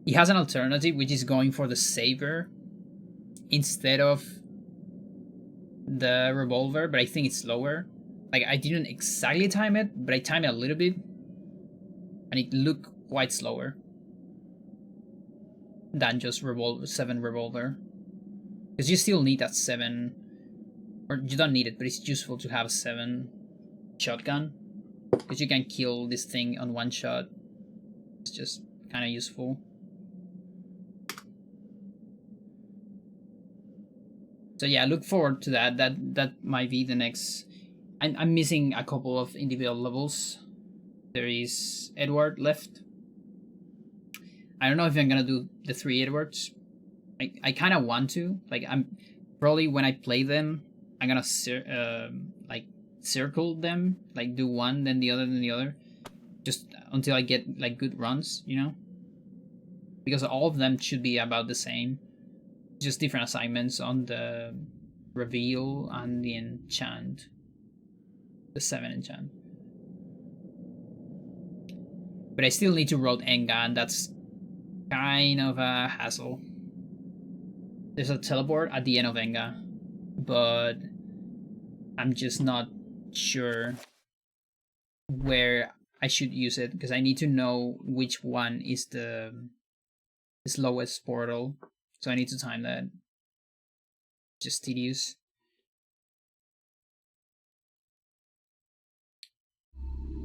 He has an alternative, which is going for the saber instead of the revolver, but I think it's slower. Like, I didn't exactly time it, but I timed it a little bit, and it looked quite slower than just 7 revolver. Because you still need that 7, or you don't need it, but it's useful to have a 7 shotgun, because you can kill this thing on 1 shot. It's just kind of useful. So yeah, look forward to that. That might be the next. I'm missing a couple of individual levels. There is Edward left. I don't know if I'm gonna do the 3 Edwards. I kind of want to. Like, I'm probably, when I play them, I'm gonna circle them, like do one, then the other, just until I get like good runs, you know. Because all of them should be about the same, just different assignments on the reveal and the enchant. The 7 enchant. But I still need to roll Enga, and that's kind of a hassle. There's a teleport at the end of Enga, but I'm just not sure where I should use it, because I need to know which one is the slowest portal. So I need to time that. Just tedious.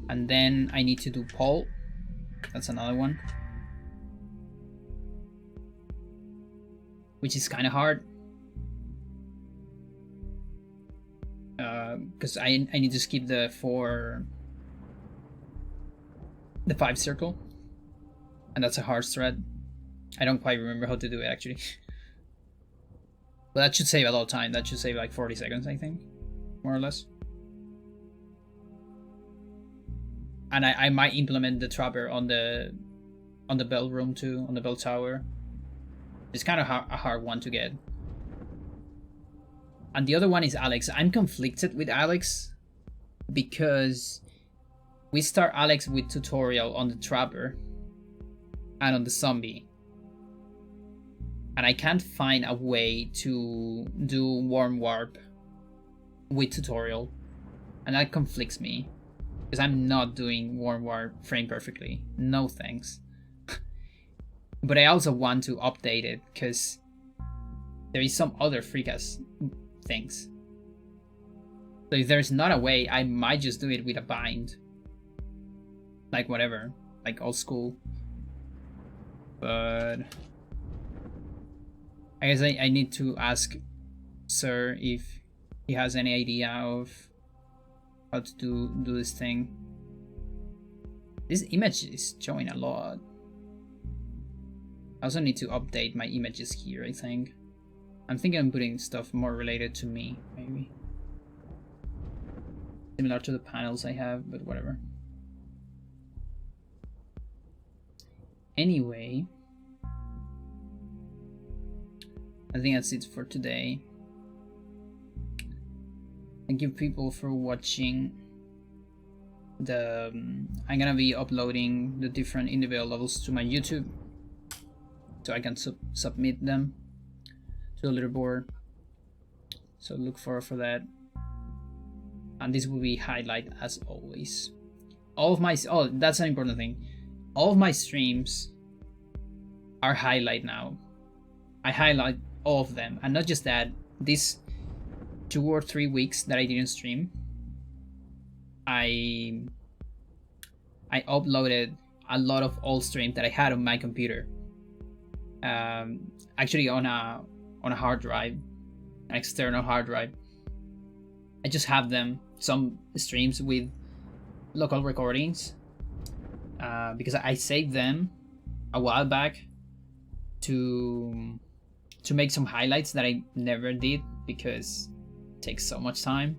And then I need to do Paul. That's another one. Which is kind of hard. Because I need to skip the 5 circle. And that's a hard thread. I don't quite remember how to do it, actually. But that should save a lot of time. That should save like 40 seconds, I think. More or less. And I might implement the trapper on the bell room too, on the bell tower. It's kind of a hard one to get. And the other one is Alex. I'm conflicted with Alex because we start Alex with tutorial on the trapper and on the zombie. And I can't find a way to do warm warp with tutorial. And that conflicts me. Because I'm not doing warm warp frame perfectly. No thanks. But I also want to update it because there is some other freecast things. So if there's not a way, I might just do it with a bind. Like whatever. Like old school. But I guess I need to ask Sir if he has any idea of how to do this thing. This image is showing a lot. I also need to update my images here, I think. I'm thinking I'm putting stuff more related to me, maybe. Similar to the panels I have, but whatever. I think that's it for today. Thank you people for watching. I'm gonna be uploading the different individual levels to my YouTube, so I can submit them to the leaderboard. So look forward for that. And this will be highlight as always. All of my that's an important thing. All of my streams are highlight now. I highlight all of them, and not just that. These 2 or 3 weeks that I didn't stream, I uploaded a lot of old streams that I had on my computer. Actually on a hard drive, an external hard drive. I just have them, some streams with local recordings, because I saved them a while back to make some highlights that I never did because it takes so much time.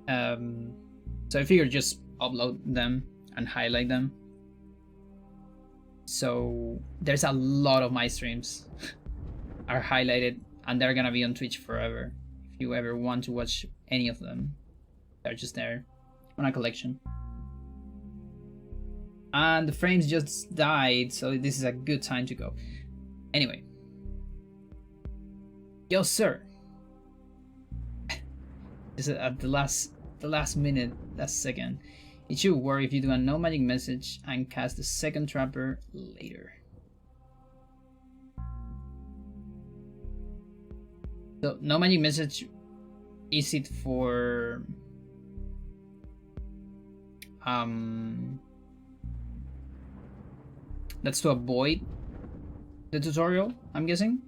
So I figured just upload them and highlight them. So there's a lot of my streams are highlighted, and they're gonna be on Twitch forever. If you ever want to watch any of them, they're just there on a collection. And the frames just died, so this is a good time to go. Anyway, yo sir, this is at the last minute, last second. It should work if you do a no magic message and cast the second trapper later. So no magic message, is it for that's to avoid the tutorial, I'm guessing?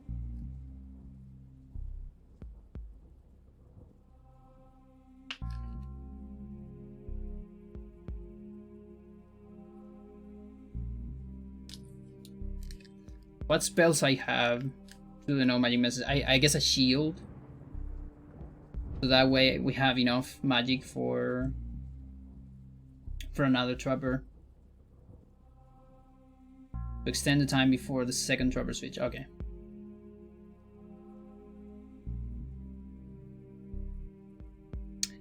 What spells I have to the no magic message? I guess a shield. So that way we have enough magic for another trapper. To extend the time before the second trapper switch. Okay.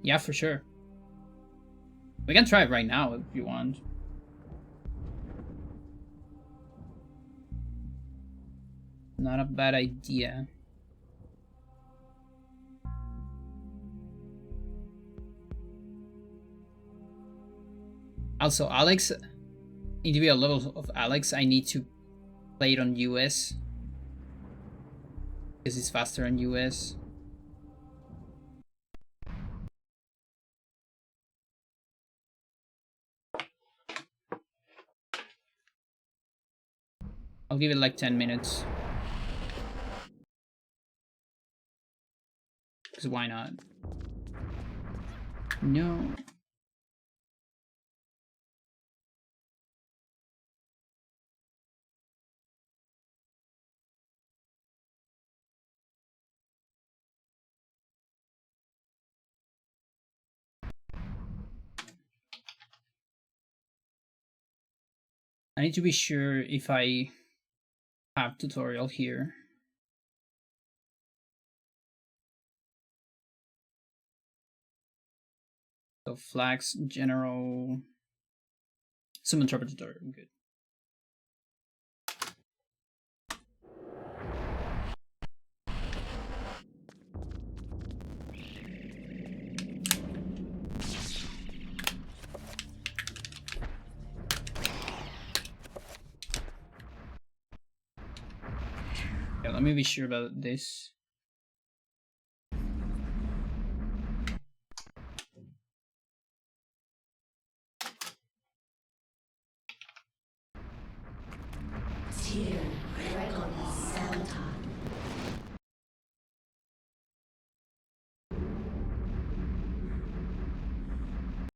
Yeah, for sure. We can try it right now if you want. Not a bad idea. Also, Alex, individual levels of Alex, I need to play it on US because it's faster on US. I'll give it like 10 minutes. Because why not? No. I need to be sure if I have tutorial here. So flags, general, summon trapper tutorial, good. Yeah, let me be sure about this.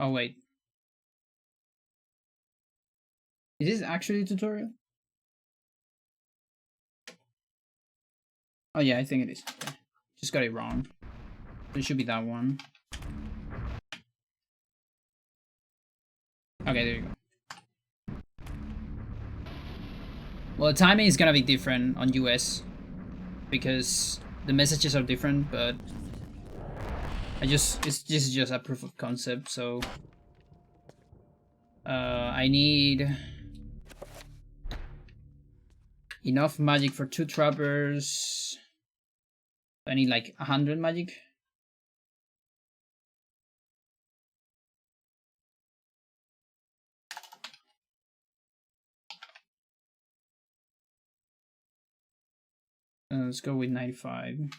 Oh wait. Is this actually a tutorial? Oh yeah, I think it is. Okay. Just got it wrong. It should be that one. Okay, there you go. Well, the timing is gonna be different on US. because the messages are different, but this is just a proof of concept, so I need enough magic for 2 trappers. I need like 100 magic. Let's go with 95.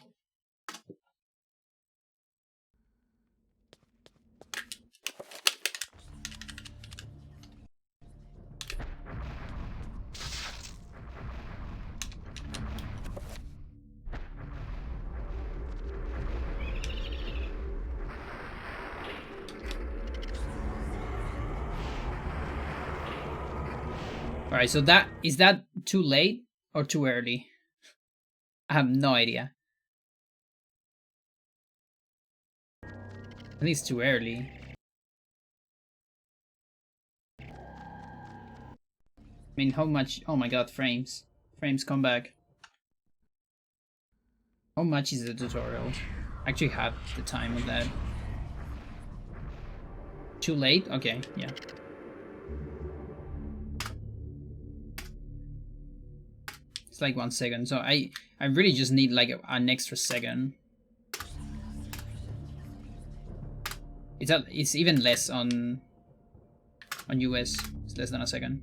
Alright, so is that too late or too early? I have no idea. I think it's too early. I mean, how much? Oh my god, frames. Frames come back. How much is the tutorial? I actually have the time of that. Too late? Okay, yeah. It's like 1 second, so I really just need like an extra second. It's even less on US. It's less than a second.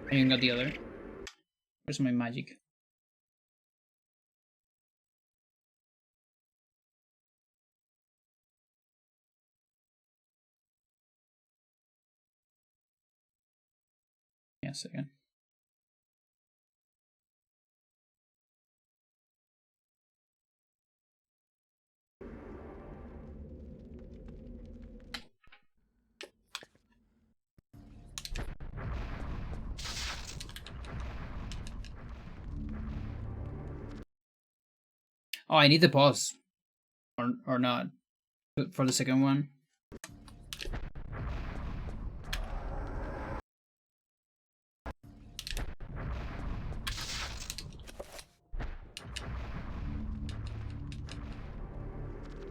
I even got the other. Where's my magic? Yeah, second. Oh, I need the pause. Or not. For the second one.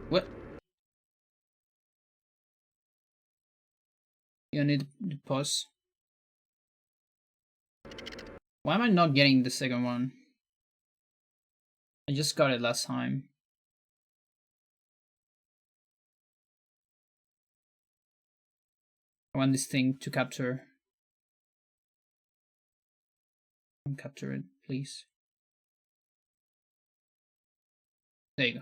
What? You need the pause. Why am I not getting the second one? I just got it last time. I want this thing to capture. Capture it, please. There you go.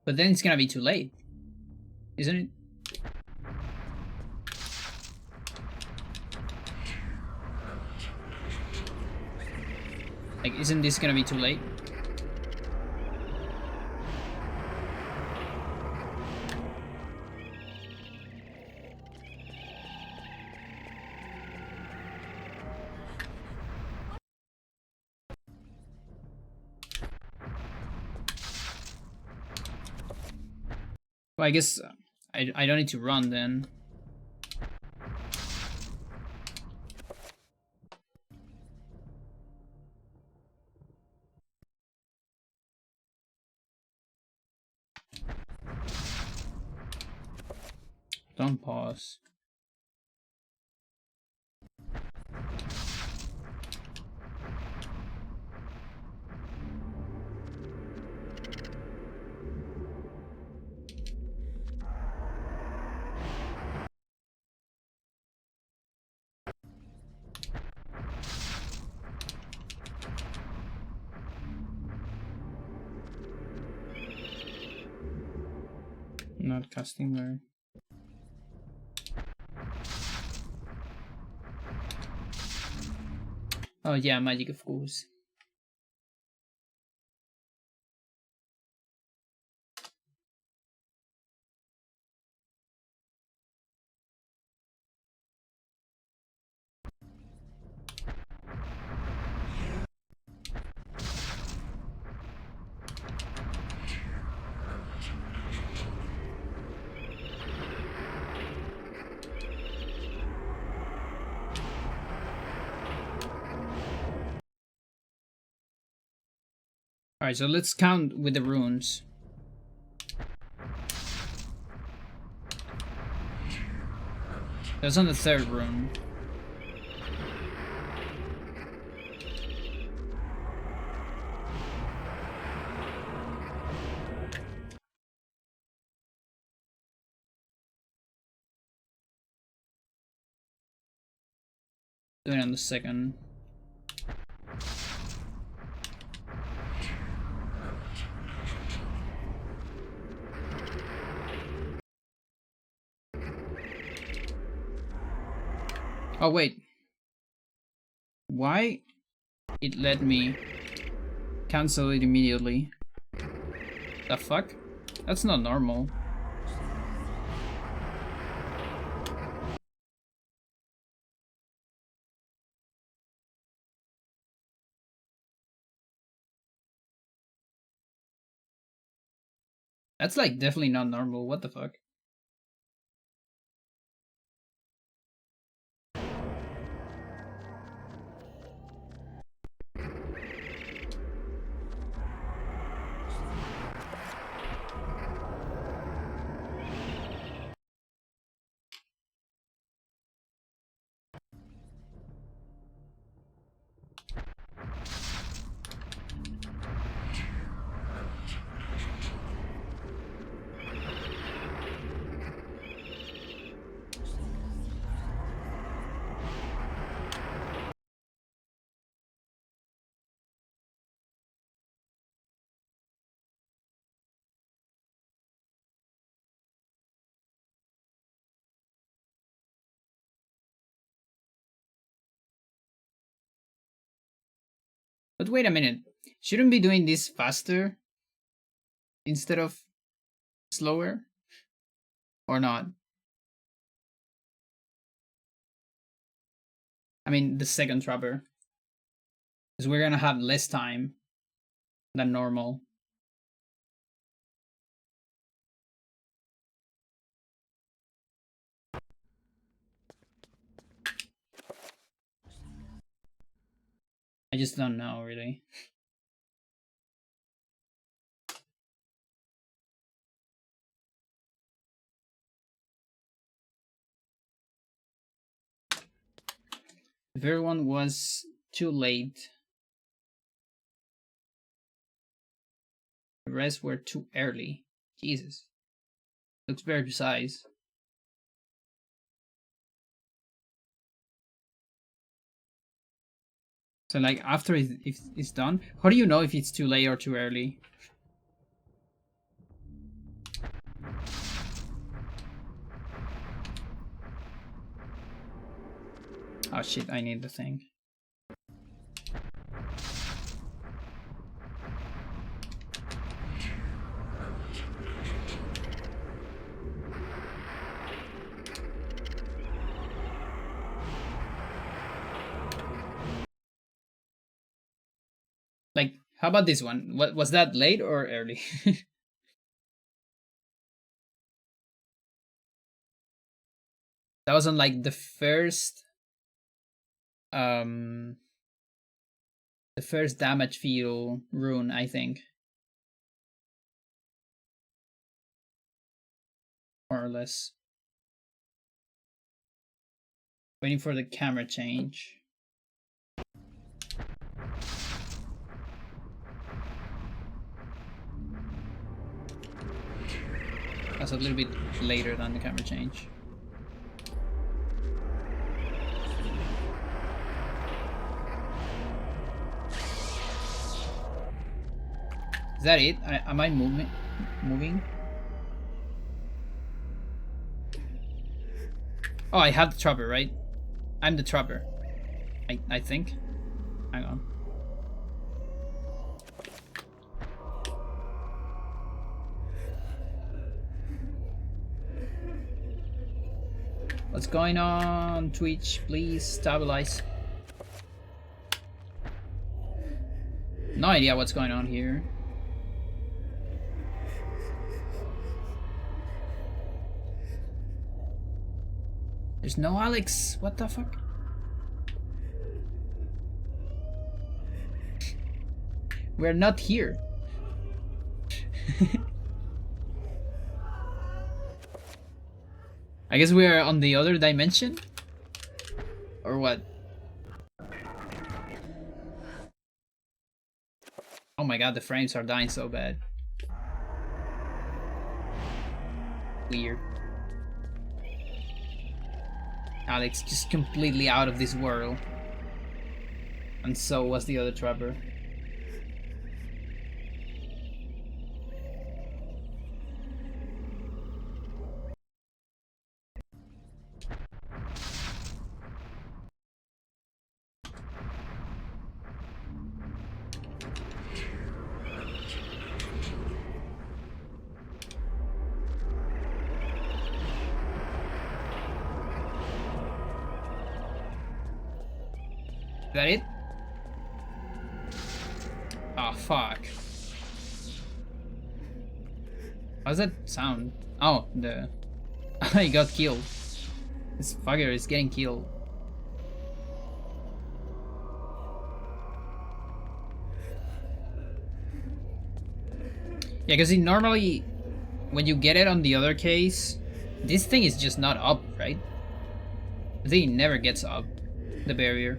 But then it's gonna be too late, isn't it? Like, isn't this gonna be too late? Well, I guess I don't need to run then. Don't pause. Not casting there. Oh yeah, magic of course. Alright, so let's count with the runes. That's on the third rune. Doing it on the second. Oh wait. Why it let me cancel it immediately? The fuck? That's not normal. That's like definitely not normal. What the fuck? But wait a minute. Shouldn't be doing this faster instead of slower? Or not? I mean, the second trapper. Because we're gonna have less time than normal. I just don't know, really. If everyone was too late, the rest were too early. Jesus. Looks very precise. So like after it's done, how do you know if it's too late or too early? Oh shit, I need the thing. Like, how about this one? What was that, late or early? That was on like the first damage field rune, I think. More or less. Waiting for the camera change. That's a little bit later than the camera change. Is that it? Am I moving? Oh, I have the trapper, right? I'm the trapper. I think. Hang on. What's going on, Twitch? Please stabilize. No idea what's going on here. There's no Alex. What the fuck? We're not here. I guess we are on the other dimension? Or what? Oh my god, the frames are dying so bad. Weird. Alex just completely out of this world. And so was the other trapper. Is that it? Oh, fuck. How's that sound? Oh, the... he got killed. This fucker is getting killed. Yeah, because normally, when you get it on the other case, this thing is just not up, right? I think it never gets up, the barrier.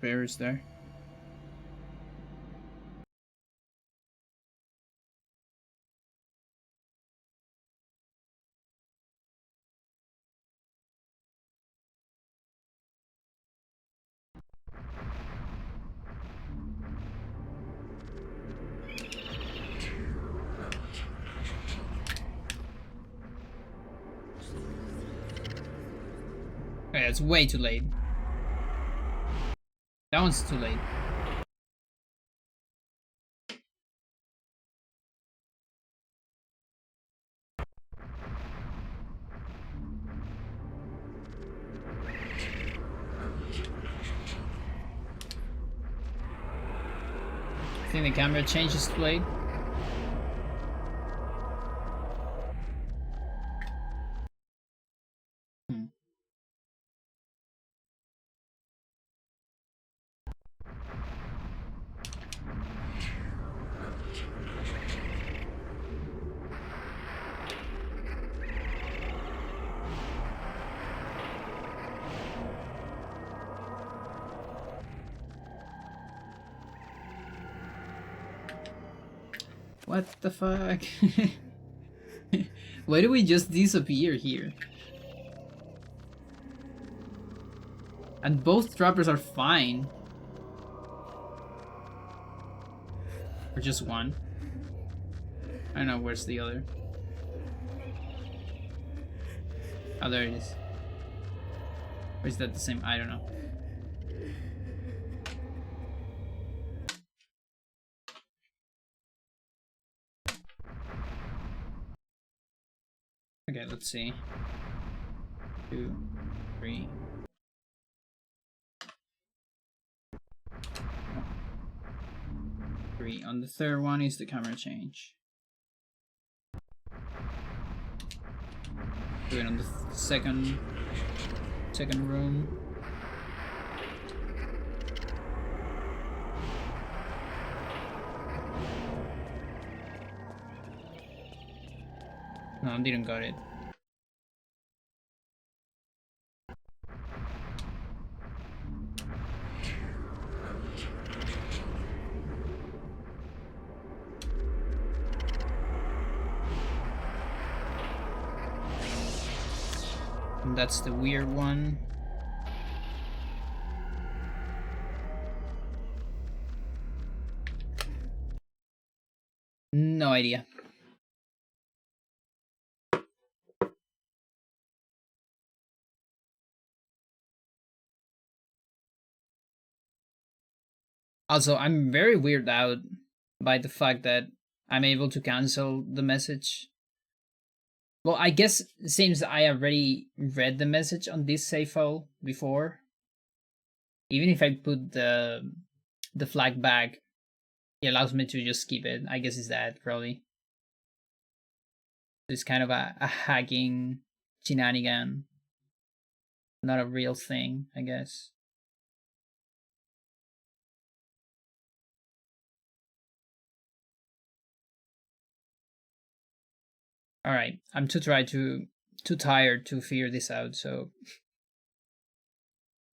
Barriers there. Okay, it's way too late. That one's too late. I think the camera changes too late. What the fuck? Why do we just disappear here? And both trappers are fine. Or just one. I don't know, where's the other? Oh, there it is. Or is that the same? I don't know. Okay, let's see. 2, 3. Oh. 3. On the third one is the camera change. Do it on the second room. No, I didn't got it. That's the weird one. No idea. Also, I'm very weirded out by the fact that I'm able to cancel the message. Well, I guess it seems I already read the message on this save file before. Even if I put the flag back, it allows me to just skip it. I guess it's that, probably. It's kind of a hacking shenanigan. Not a real thing, I guess. Alright, I'm too tired to figure this out, so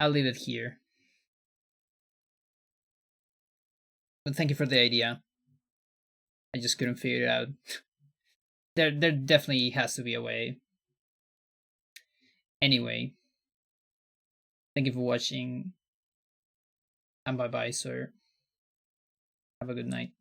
I'll leave it here. But thank you for the idea. I just couldn't figure it out. There definitely has to be a way. Anyway, thank you for watching, and bye bye, sir. Have a good night.